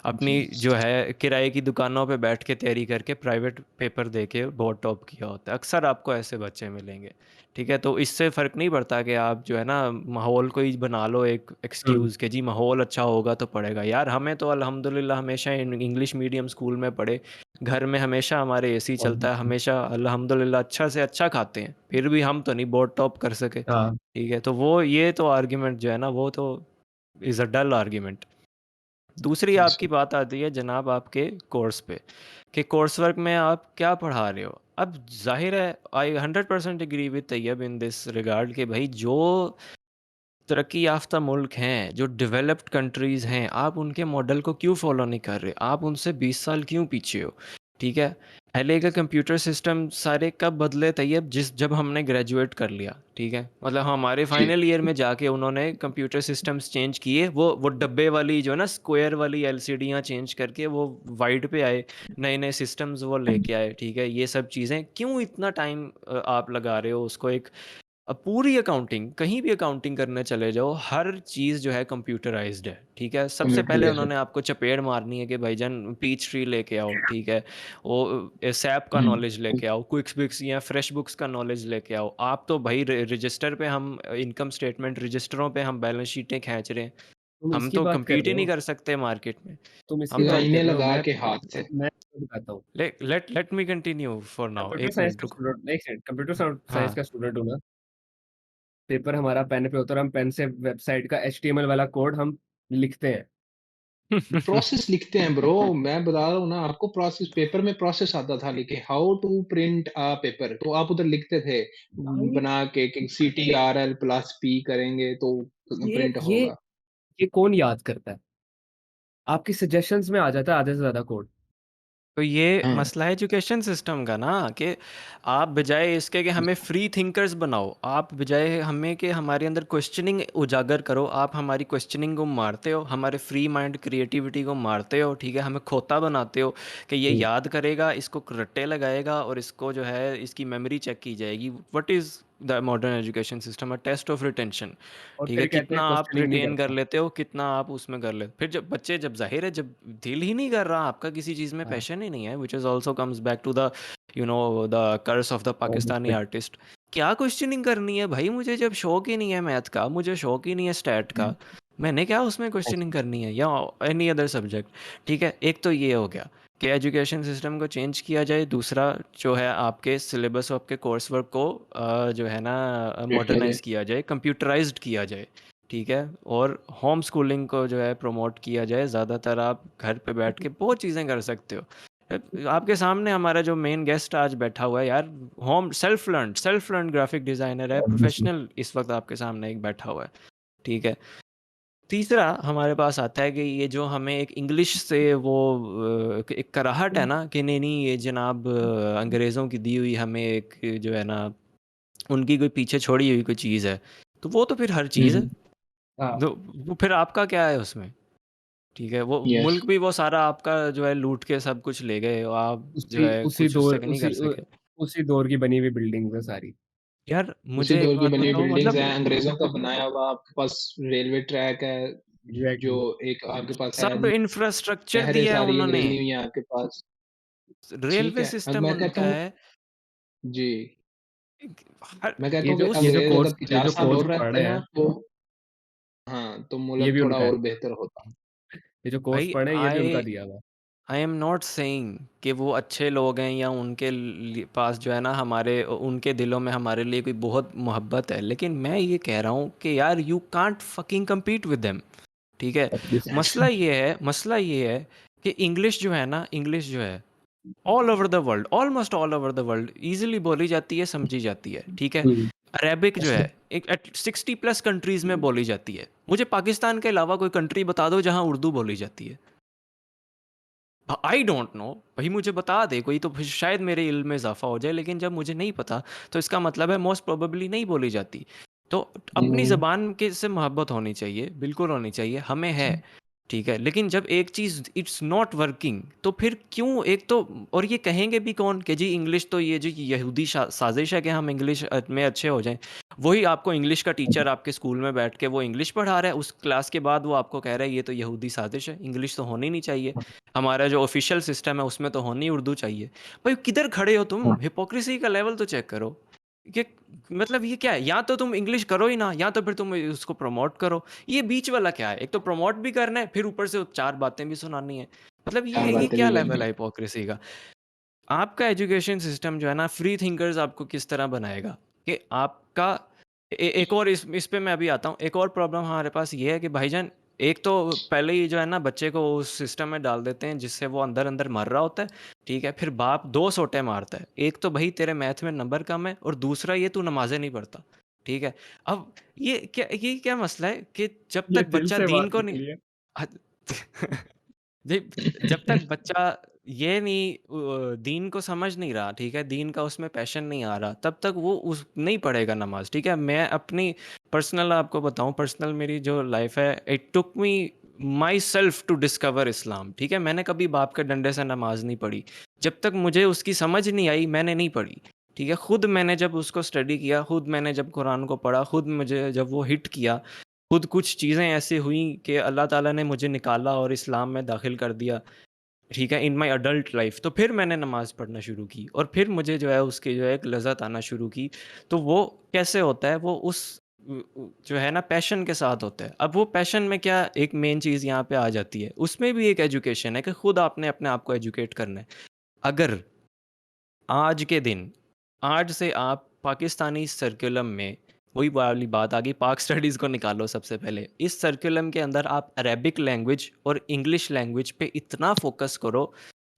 अपनी जो है किराए की दुकानों पे बैठ के तैयारी करके प्राइवेट पेपर दे के बहुत टॉप किया होता है। अक्सर आपको ऐसे बच्चे मिलेंगे, ठीक है? तो इससे फ़र्क नहीं पड़ता कि आप जो है ना माहौल को ही बना लो एक एक्सक्यूज़ कि जी माहौल अच्छा होगा तो पढ़ेगा। यार हमें तो अल्हम्दुलिल्लाह हमेशा इंग्लिश मीडियम स्कूल में पढ़े, घर में हमेशा हमारे एसी चलता है, हमेशा अल्हम्दुलिल्लाह अच्छा से अच्छा खाते हैं, फिर भी हम तो नहीं बोर्ड टॉप कर सके, हाँ, ठीक है? तो वो ये तो आर्ग्यूमेंट जो है ना, वो तो इज़ अ डल आर्ग्यूमेंट। दूसरी आपकी बात आती है जनाब आपके कोर्स पे, कि कोर्स वर्क में आप क्या पढ़ा रहे हो? अब ज़ाहिर है, I 100% agree with Tayyab in this regard कि भाई जो तरक्की याफ्ता मुल्क हैं, जो डेवलप्ड कंट्रीज़ हैं, आप उनके मॉडल को क्यों फॉलो नहीं कर रहे? आप उनसे 20 साल क्यों पीछे हो? ठीक है? पहले का कंप्यूटर सिस्टम सारे कब बदले तैयब? जब हमने ग्रेजुएट कर लिया, ठीक है? मतलब हमारे फाइनल ईयर में जाके उन्होंने कंप्यूटर सिस्टम्स चेंज किए, वो डब्बे वाली जो है ना स्क्वायर वाली एलसीडियाँ चेंज करके वो वाइड पे आए, नए-नए सिस्टम्स वो लेके आए, ठीक है? ये सब चीज़ें क्यों इतना टाइम आप लगा रहे हो उसको एक अब पूरी अकाउंटिंग, कहीं भी अकाउंटिंग करने चले जाओ, हर चीज़ जो है कंप्यूटराइज़्ड है, ठीक है? सबसे पहले उन्होंने आपको चपेड़ मारनी है कि भाईजान पीच ट्री लेके आओ, ठीक है? वो सैप का नॉलेज लेके आओ, क्विक्स बुक्स या फ्रेश बुक्स का नॉलेज लेके आओ। आप तो भाई रजिस्टर पे हम इनकम स्टेटमेंट रजिस्टरों पे हम बैलेंस शीटें खींच रहे हैं। तुम हम इसकी तो बात कर कम्पीट रहे ही नहीं हो, कर सकते मार्केट में। तुम इसकी हम तो बात कर लाइनें रहे हो, लगा के हाथ से। मैं आपको बताता हूँ। Let me continue for now, computer 1 science minute का रुको। स्टूडेंट, एक सेकंड, कंप्यूटर साइंस हाँ। का स्टूडेंट हूँ ना, पेपर हमारा पेन पे होता है और हम पेन से वेबसाइट का एचटीएमएल वाला कोड हम लिखते हैं। प्रोसेस लिखते हैं ब्रो, मैं बता रहा हूँ ना आपको, प्रोसेस पेपर में प्रोसेस आता था लिखे, how to print a paper, तो आप उधर लिखते थे भाई बना के कि CTRL प्लस P करेंगे तो ये प्रिंट ये होगा। ये कौन याद करता है? आपकी सजेशंस में आ जाता है आधे से ज़्यादा कोड। तो ये हाँ, मसला है एजुकेशन सिस्टम का ना, कि आप बजाय इसके कि हमें फ्री थिंकर्स बनाओ, आप बजाय हमें कि हमारे अंदर क्वेश्चनिंग उजागर करो, आप हमारी क्वेश्चनिंग को मारते हो, हमारे फ्री माइंड क्रिएटिविटी को मारते हो, ठीक है? हमें खोता बनाते हो कि ये हुँ, याद करेगा, इसको रट्टे लगाएगा और इसको जो है इसकी मेमोरी चेक की जाएगी। What is the modern education system? A test of retention, और ठीक है? फिर कहते कितना हैं आप क्वेश्चनिंग नहीं रिटेन कर करता। लेते हो, कितना आप उसमें कर लेते, फिर जब बच्चे, जब जाहिर है जब दिल ही नहीं कर रहा आपका किसी चीज़ में, हाँ, पैशन ही नहीं है, which is also comes back to the the curse of the Pakistani obviously. Artist. क्या क्वेश्चनिंग करनी है भाई? मुझे जब शौक ही नहीं है मैथ का, मुझे शौक ही नहीं है स्टैट का, मैंने क्या उसमें क्वेश्चनिंग करनी है, या एनी अदर सब्जेक्ट, ठीक है? एक तो ये हो गया कि एजुकेशन सिस्टम को चेंज किया जाए। दूसरा जो है आपके सिलेबस और आपके कोर्स वर्क को जो है ना मॉडर्नाइज किया जाए, कंप्यूटराइज्ड किया जाए, ठीक है? और होम स्कूलिंग को जो है प्रमोट किया जाए। ज़्यादातर आप घर पे बैठ के बहुत चीज़ें कर सकते हो। आपके सामने हमारा जो मेन गेस्ट आज बैठा हुआ है यार, home self learn graphic designer है, प्रोफेशनल इस वक्त आपके सामने एक बैठा हुआ है, ठीक है। तीसरा हमारे पास आता है कि ये जो हमें एक इंग्लिश से वो एक कराहट है ना कि नहीं नहीं ये जनाब अंग्रेज़ों की दी हुई हमें एक जो है ना उनकी कोई पीछे छोड़ी हुई कोई चीज़ है, तो वो तो फिर हर चीज़ है। हाँ तो वो फिर आपका क्या है उसमें, ठीक है। वो यस मुल्क भी वो सारा आपका जो है लूट के सब कुछ ले गए और आप जो उसी है उसी कुछ दौर उससे नहीं उसी कर सके। उसी दौर की बनी हुई बिल्डिंग्स है सारी। यार उसी मुझे एक दौर की बात बनी हुई बताओ, बिल्डिंग्स मतलब हैं, अंग्रेजों का बनाया हुआ आपके पास रेलवे ट्रैक है, जो एग्जैक्टली एक आपके पास है, सब इंफ्रास्ट्रक्चर नहरें दिया है सारी उन्होंने, अंग्रेज़ी हुई हैं आपके पास, ठीक रेलवे है। अब सिस्टम मैं कहता उनका हूँ है। जी, हर मैं कहता हूँ कि ये जो अंग्रेज़ अगर कोर्स ये 4 जो साल कोर्स और रहते पढ़े ना हैं तो हाँ, तो ये मुल्क भी थोड़ा उनका है। और बेहतर होता। ये जो कोर्स भाई पढ़े हैं ये भी उनका आई दिया हुआ है। आई एम नॉट सेइंग कि वो अच्छे लोग हैं या उनके पास जो है ना हमारे उनके दिलों में हमारे लिए कोई बहुत मोहब्बत है, लेकिन मैं ये कह रहा हूँ कि यार you can't fucking compete with them, ठीक है। मसला ये है कि इंग्लिश जो है ना, इंग्लिश जो है all over the world, almost all over the world easily बोली जाती है, समझी जाती है, ठीक है। हम्म, अरेबिक जो है एक 60+ कंट्रीज में बोली जाती है। मुझे पाकिस्तान के अलावा कोई कंट्री बता दो जहां उर्दू बोली जाती है। आई डोंट नो, भाई मुझे बता दे कोई तो फिर शायद मेरे इल्म में इजाफा हो जाए, लेकिन जब मुझे नहीं पता तो इसका मतलब है मोस्ट प्रोबेबली नहीं बोली जाती। तो अपनी हुँ, ज़बान के से मोहब्बत होनी चाहिए, बिल्कुल होनी चाहिए, हमें है, ठीक है। लेकिन जब एक चीज़ इट्स नॉट वर्किंग तो फिर क्यों एक तो, और ये कहेंगे भी कौन कि जी इंग्लिश तो ये जो यहूदी साजिश है कि हम इंग्लिश में अच्छे हो जाएं। वही आपको इंग्लिश का टीचर आपके स्कूल में बैठ के वो इंग्लिश पढ़ा रहा है, उस क्लास के बाद वो आपको कह रहा है ये तो यहूदी साजिश है, इंग्लिश तो होनी नहीं चाहिए, हमारा जो ऑफिशियल सिस्टम है उसमें तो होनी उर्दू चाहिए। भाई किधर खड़े हो तुम, हिपोक्रेसी का लेवल तो चेक करो कि मतलब ये क्या है, या तो तुम इंग्लिश करो ही ना, या तो फिर तुम उसको प्रमोट करो। ये बीच वाला क्या है, एक तो प्रमोट भी करना है फिर ऊपर से 4 बातें भी सुनानी है, मतलब 4 ये बातें क्या भी करनी लेवल है है। हिपोक्रेसी का। आपका एजुकेशन सिस्टम जो है ना फ्री थिंकर्स आपको किस तरह बनाएगा कि आपका एक और इस पे मैं अभी आता हूँ। एक और प्रॉब्लम हमारे पास ये है कि भाईजान एक तो पहले ही जो है ना बच्चे को उस सिस्टम में डाल देते हैं जिससे वो अंदर अंदर मर रहा होता है, ठीक है। फिर बाप 2 सोटे मारता है, एक तो भाई तेरे मैथ में नंबर कम है और दूसरा ये तू नमाजें नहीं पढ़ता, ठीक है। अब ये क्या मसला है कि जब ये तक दिल बच्चा से दीन बात को नहीं निकली है। जी, जब तक बच्चा ये नहीं दीन को समझ नहीं रहा, ठीक है, दीन का उसमें पैशन नहीं आ रहा, तब तक वो उस नहीं पढ़ेगा नमाज, ठीक है। मैं अपनी पर्सनल आपको बताऊं, पर्सनल मेरी जो लाइफ है, it took me myself to discover Islam, ठीक है। मैंने कभी बाप के डंडे से नमाज नहीं पढ़ी, जब तक मुझे उसकी समझ नहीं आई मैंने नहीं पढ़ी, ठीक है। खुद मैंने जब उसको स्टडी किया, खुद मैंने जब कुरान को पढ़ा, खुद मुझे जब वो हिट किया, खुद कुछ चीज़ें ऐसी हुई कि अल्लाह ताला ने मुझे निकाला और इस्लाम में दाखिल कर दिया, ठीक है, इन माय अडल्ट लाइफ, तो फिर मैंने नमाज पढ़ना शुरू की और फिर मुझे जो है उसकी जो है एक लज़्ज़त आना शुरू की। तो वो कैसे होता है, वो उस जो है ना पैशन के साथ होता है। अब वो पैशन में क्या एक मेन चीज़ यहाँ पे आ जाती है, उसमें भी एक एजुकेशन है कि खुद आपने अपने आप को एजुकेट करना है। अगर आज के दिन, आज से आप पाकिस्तानी सर्कुलम में, वही वाली बात आ गई, पाक स्टडीज़ को निकालो सबसे पहले, इस सर्कुलम के अंदर आप अरेबिक लैंग्वेज और इंग्लिश लैंग्वेज पे इतना फोकस करो,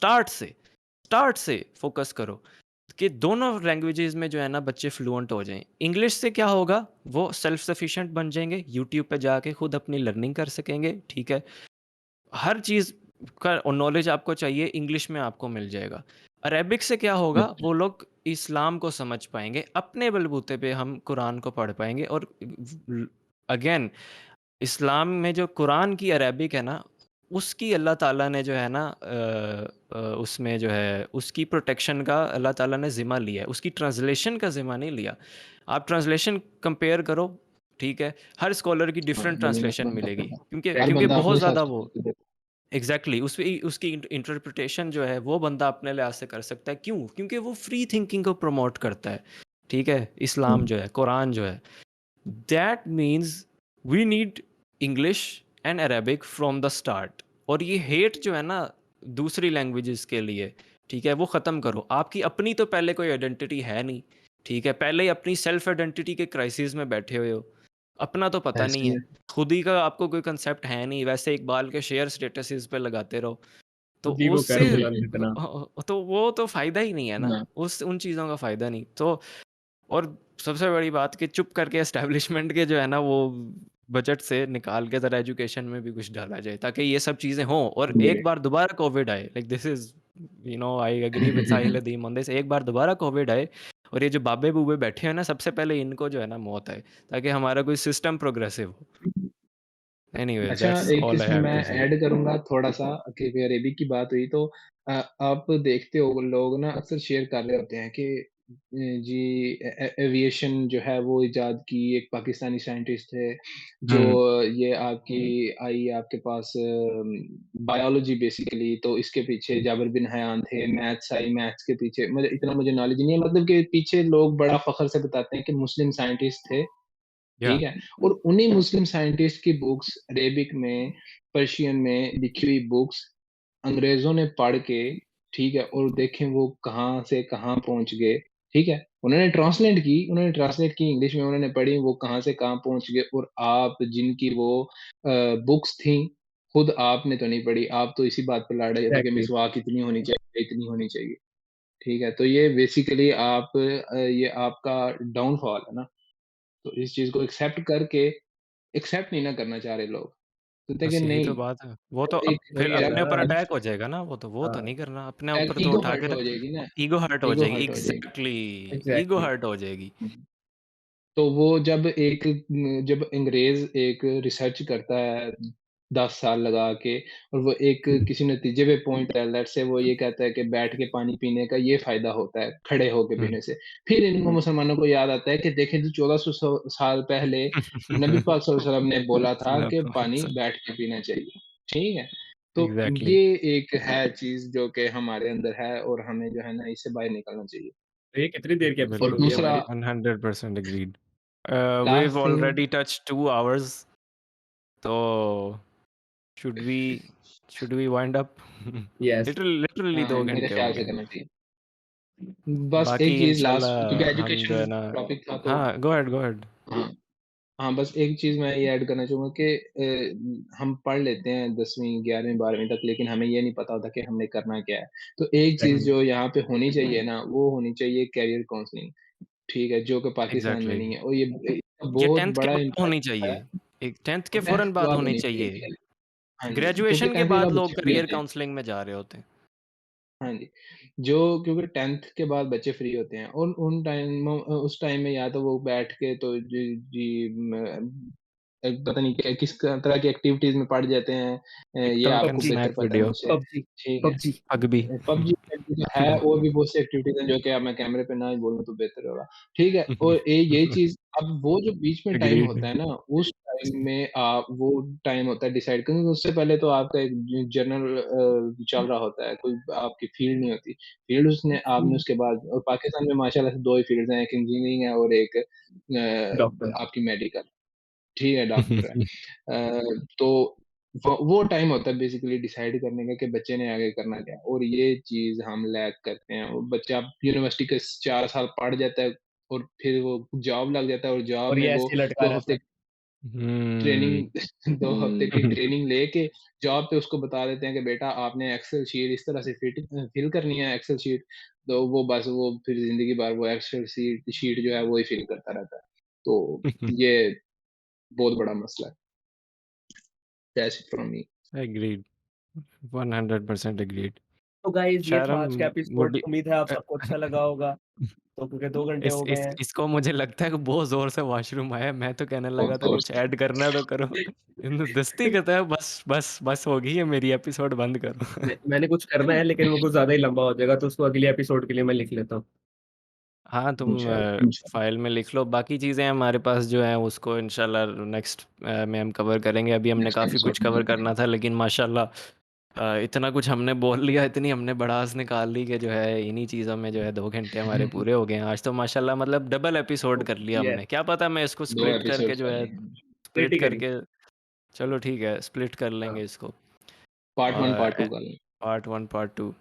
स्टार्ट से फोकस करो कि दोनों लैंग्वेजेस में जो है ना बच्चे फ्लुएंट हो जाएं। इंग्लिश से क्या होगा, वो सेल्फ सफिशिएंट बन जाएंगे, यूट्यूब पे जाके खुद अपनी लर्निंग कर सकेंगे, ठीक है। हर चीज़ का नॉलेज आपको चाहिए इंग्लिश में आपको मिल जाएगा। अरेबिक से क्या होगा, वो लोग इस्लाम को समझ पाएंगे, अपने बलबूते पे हम कुरान को पढ़ पाएंगे। और अगेन इस्लाम में जो कुरान की अरेबिक है ना, उसकी अल्लाह ताला ने जो है ना उसमें जो है उसकी प्रोटेक्शन का अल्लाह ताला ने ज़िम्मा लिया है, उसकी ट्रांसलेशन का ज़िम्मा नहीं लिया। आप ट्रांसलेशन कंपेयर करो, ठीक है, हर स्कॉलर की हाँ, डिफरेंट ज़मीन ट्रांसलेशन आसमान का मिलेगी, फ़र्क है। क्योंकि हर क्योंकि बंदा अपने बहुत हिसाब ज़्यादा से वो तवज्जो देता है। एग्जैक्टली उसकी इंटरप्रिटेशन जो है वो बंदा अपने लिहाज से कर सकता है। क्यों? क्योंकि वो फ्री थिंकिंग को प्रमोट करता है, ठीक है। इस्लाम जो है, कुरान जो है, that means we need English and Arabic from the start. और ये हेट जो है ना दूसरी लैंग्वेजेस के लिए, ठीक है, वो ख़त्म करो। आपकी अपनी तो पहले कोई आइडेंटिटी है नहीं, ठीक है, पहले ही अपनी सेल्फ आइडेंटिटी के क्राइसिस में बैठे हुए हो, अपना तो पता नहीं ऐसे है, खुद ही का आपको कोई कंसेप्ट है नहीं, वैसे इकबाल के शेयर स्टेटसेस पे लगाते रहो। तो जी को उससे कर बुलंद इतना। तो वो तो फ़ायदा ही नहीं है ना, हाँ, उस उन चीज़ों का फ़ायदा नहीं। तो और सबसे बड़ी बात कि चुप करके एस्टैब्लिशमेंट के जो है ना वो बजट से निकाल के ज़रा एजुकेशन में भी कुछ डाला जाए ताकि ये सब चीज़ें हों और एक बार दोबारा कोविड आए, like this is I agree with Sahil Adeem on this, एक बार दोबारा कोविड आए और ये जो बाबे-बूबे बैठे हैं ना सबसे पहले इनको जो है ना मौत आए ताकि हमारा कोई सिस्टम प्रोग्रेसिव हो। एनीवेज़ अच्छा, दैट्स एक ऑल चीज़ आई हैव मैं टू से। ऐड करूँगा थोड़ा-सा कि अरेबिक की बात हुई तो आप देखते हो लोग ना अक्सर शेयर कर रहे होते हैं कि जी एविएशन जो है वो इजाद की एक पाकिस्तानी साइंटिस्ट थे, जो हुँ, ये आपकी आई आपके पास बायोलॉजी बेसिकली तो इसके पीछे जाबिर बिन हयान थे, मैथ्स आई, मैथ्स के पीछे मुझे नॉलेज नहीं है मतलब कि पीछे लोग बड़ा फ़ख्र से बताते हैं कि मुस्लिम साइंटिस्ट थे या ठीक है? और उन्हीं मुस्लिम साइंटिस्ट की बुक्स अरेबिक में, पर्शियन में लिखी हुई बुक्स अंग्रेज़ों ने पढ़ के, ठीक है? और देखें वो कहाँ से कहाँ पहुँच गए, ठीक है? उन्होंने ट्रांसलेट की इंग्लिश में उन्होंने पढ़ी, वो कहाँ से कहाँ पहुँच गए और आप जिनकी वो बुक्स थीं, खुद आपने तो नहीं पढ़ी, आप तो इसी बात पे लड़ रहे थे कि एग्ज़ैक्टली। मिसवाक इतनी होनी चाहिए, इतनी होनी चाहिए, ठीक है? तो ये बेसिकली ये आपका डाउनफॉल है ना? तो इस चीज़ को एक्सेप्ट नहीं ना करना चाह रहे लोग। कहते हैं कि बस यही तो नहीं, बात है। वो तो अब एक फिर वही है अपने ना। ऊपर अब अटैक हो जाएगा ना, वो तो हाँ, नहीं करना, अपने ऊपर तो ईगो उठा के हर्ट हो रख जाएगी ना, ईगो हर्ट हो ईगो जाएगी, हर्ट हो जाएगी। Exactly ego exactly. हर्ट हो जाएगी। हुँ। तो वो जब अंग्रेज़ एक रिसर्च करता है 10 साल लगा के और वो एक किसी नतीजे पे पहुँचता है, लेट्स से वो ये कहता है कि बैठ के पानी पीने का ये फ़ायदा होता है, खड़े होके हुँ। पीने से। फिर इनको मुसलमानों को याद आता है कि देखें जो 1400 साल पहले नबी पाक सल्लल्लाहु अलैहि वसल्लम ने बोला था कि पानी बैठ के पीना चाहिए, ठीक है? तो एग्ज़ैक्टली, ये एक है चीज़ जो कि हमारे अंदर है और हमें जो है ना इससे बाहर निकलना चाहिए। तो ये कितनी देर की एपिसोड और बिल्कुल, होगी दूसरा हमारी? 100% agreed. We've last thing already touched 2 hours, तो should we should we wind up? Yes. Literally 2 मेरे घंटे हो ख्याल से गए। करना चाहिए। बस बाकी एक चीज़ लास्ट क्योंकि इंशाल्लाह हम जो है एजुकेशन ना टॉपिक था तो हाँ, गो अहेड। हाँ, हाँ, बस एक चीज़ मैं ये ऐड करना चाहूँगा कि हम पढ़ लेते हैं 10वीं, 11वीं, 12वीं तक लेकिन हमें ये नहीं पता होता कि हमने करना क्या है। तो एक चीज़ एग्ज़ैक्टली। जो यहाँ पे होनी चाहिए ना, वो होनी चाहिए करियर काउंसलिंग, ठीक है? जो कि पाकिस्तान में एग्ज़ैक्टली। नहीं है और ये इसका ये बहुत 10th के बड़ा बाद होनी इम्पैक्ट होता है चाहिए। एक 10th के और 10th फ़ौरन के बाद बाद होनी होनी चाहिए। चाहिए। हाँ जी, क्योंकि ग्रेजुएशन के 10th के बाद बाद लोग बच्चे फ्री करियर होते हैं। काउंसलिंग में जा रहे होते हैं। हाँ जी, जो क्योंकि 10th के बाद बच्चे फ्री होते हैं और उस टाइम में या तो वो बैठ के तो जी जी पता नहीं क्या किस तरह की एक्टिविटीज़ में पड़ जाते हैं ये टिकटॉक एंड आपको पबजी, बेहतर स्नैक पता है वीडियो, मुझसे, पबजी, ठीक है। पबजी। पगबी। पबजी जो है और भी बहुत सी एक्टिविटीज़ हैं जो कि अब मैं कैमरे पे ना ही बोलूँ तो बेहतर होगा, ठीक है। और ये चीज़ अब वो जो बीच में टाइम एग्रीड। होता है ना, उस टाइम में आप वो टाइम होता है डिसाइड क्योंकि उससे पहले तो आपका एक जनरल चल रहा होता है, कोई आपकी फ़ील्ड नहीं होती। फ़ील्ड उसने आपने उसके बाद और पाकिस्तान में माशाल्लाह से 2 ही फ़ील्ड्स हैं, एक इंजीनियरिंग है और एक डॉक्टर। आपकी मेडिकल, ठीक है, डॉक्टर है। तो वो टाइम होता है बेसिकली डिसाइड करने का कि बच्चे ने आगे करना क्या है और ये चीज़ हम लैक करते हैं और बच्चा यूनिवर्सिटी के 4 साल पढ़ जाता है और फिर वो जॉब लग जाता है और जॉब और में ये वो ऐसे ही लटका 2 रहता हफ्ते है। हुँ। ट्रेनिंग 2 हफ्ते की ट्रेनिंग लेके जॉब पे उसको बता देते हैं कि बेटा आपने एक्सेल शीट इस तरह से फिल करनी है एक्सेल शीट, तो वो बस वो फिर ज़िंदगी भर वो एक्सेल शीट जो है वो ही फिल करता रहता है। तो ये बहुत बड़ा मसला है। That's it from me. Agreed, 100% agreed. तो गाइज़ ये था शायरम आज का एपिसोड। वुड उम्मीद है आप अ, सबको अच्छा लगा होगा। तो क्योंकि 2 घंटे इस हो गए इस हैं। इसको मुझे लगता है कि बहुत ज़ोर से वॉशरूम आया है, मैं तो कहने ऑफ लगा था कुछ कोर्स। ऐड करना है तो करो। इन्होंने दस्ती कहता है बस हो गई है मेरी एपिसोड बंद करो। मैंने कुछ करना है लेकिन वो कुछ ज़्यादा ही लंबा हो जाएगा तो उसको अगले एपिसोड के लिए मैं लिख लेता हूँ। हाँ, तुम इंशाल्लाह। फ़ाइल में लिख लो, बाकी चीज़ें हमारे पास जो हैं उसको इंशाल्लाह नेक्स्ट में हम कवर करेंगे। अभी हमने नेक्स्ट काफ़ी एपिसोड कुछ में कवर करेंगे। करना था लेकिन माशाल्लाह इतना कुछ हमने बोल लिया, इतनी हमने भड़ास निकाल ली कि जो है इन्हीं चीज़ों में जो है 2 घंटे हमारे पूरे हो गए हैं। आज तो माशाल्लाह मतलब डबल एपिसोड कर लिया यस, हमने। क्या पता मैं इसको 2 स्प्लिट करके एपिसोड्स जो कर है लिए हैं। स्प्लिट स्प्लिट ही करी। करके चलो ठीक है, स्प्लिट कर हाँ, लेंगे इसको। पार्ट 1 और पार्ट 2 कर लेंगे। Part 1, part 2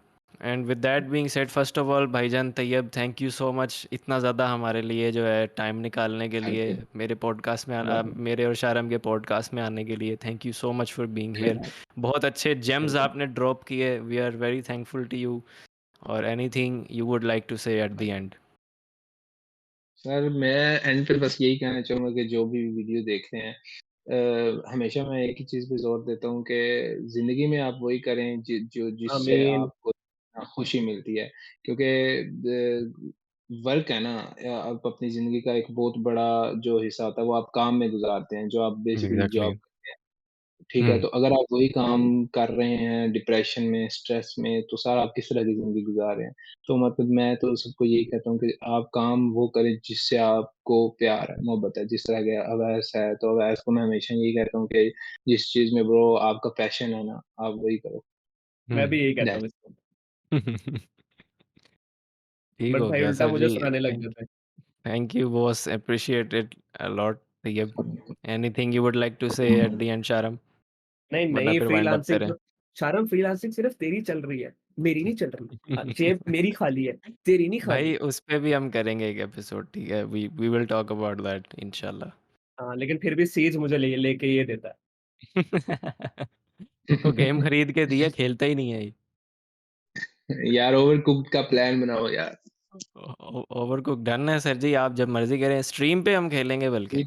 and with that being said, first of all भाईजान Tayyab, thank you so much इतना ज़्यादा हमारे लिए जो है टाइम निकालने के थैंक लिए, यू। मेरे पॉडकास्ट में नो मेरे और शारम के पॉडकास्ट में आने के लिए। Thank you so much for being here. बहुत अच्छे जेम्स आपने ड्रॉप किए, we are very thankful to you. और anything you would like to say at the end? Sir मैं एंड पे बस यही कहना चाहूँगा कि जो भी वीडियो देख रहे हैं, हमेशा मैं एक ही चीज़ पे ज़ोर देता हूँ कि ज़िंदगी में आप वही करें जिससे आमीन। आपको खुशी मिलती है। क्योंकि वर्क है ना, आप अपनी ज़िंदगी का एक बहुत बड़ा जो हिस्सा होता है, वो आप काम में गुज़ारते हैं, जो आप बेसिकली एग्जैक्टली। जॉब करते हैं। ठीक है, हम्म। तो अगर आप वही काम कर रहे हैं डिप्रेशन में, स्ट्रेस में, तो सर आप किस तरह की ज़िंदगी गुज़ार रहे हैं? तो मतलब मैं तो सबको यही कहता हूँ कि आप काम वो करें जिससे आपको प्यार है, मोहब्बत है। जिस तरह के अवैस है, तो अवैस को मैं हमेशा यही कहता हूँ कि जिस चीज़ में ब्रो आपका पैशन है ना, आप वही करो। मैं भी यही कहता दैट्स हूँ इसको। ठीक बट हो भाई गया उल्टा सर मुझे जी। सुनाने लग थैंक जाता है। Thank you boss, appreciate it a lot Tayyab. Anything you would like to say at the end शारम? नहीं, वरना नहीं, फिर वाइंड अप फ्रीलांसिंग करें। तो शायरम फ्रीलांसिंग सिर्फ़ तेरी चल रही है, मेरी नहीं चल रही। जेब मेरी खाली है, तेरी नहीं भाई खाली। उस पे भी हम करेंगे एक एपिसोड, ठीक है? We will talk about that इंशाल्लाह। हाँ, लेकिन फिर भी सेज मुझे लेके ये देता है। उसको गेम खरीद के दिया, खेलता ही नहीं है ये। यार ओवरकुक्ड का प्लान बनाओ यार। ओवरकुक डन है सर जी, आप जब मर्जी करें, स्ट्रीम पे हम खेलेंगे बल्कि।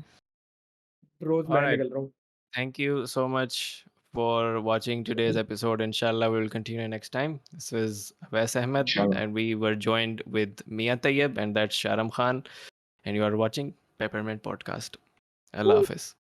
रोज़ मैं ऑलराइट, निकल रहा हूँ। thank you so much for watching today's episode. Inshallah, we will continue next time. This is Awais Ahmed, इंशाल्लाह। and we were joined with Mia Tayyib, and that's Sharam Khan. And you are watching Peppermint Podcast. Allah Hafiz.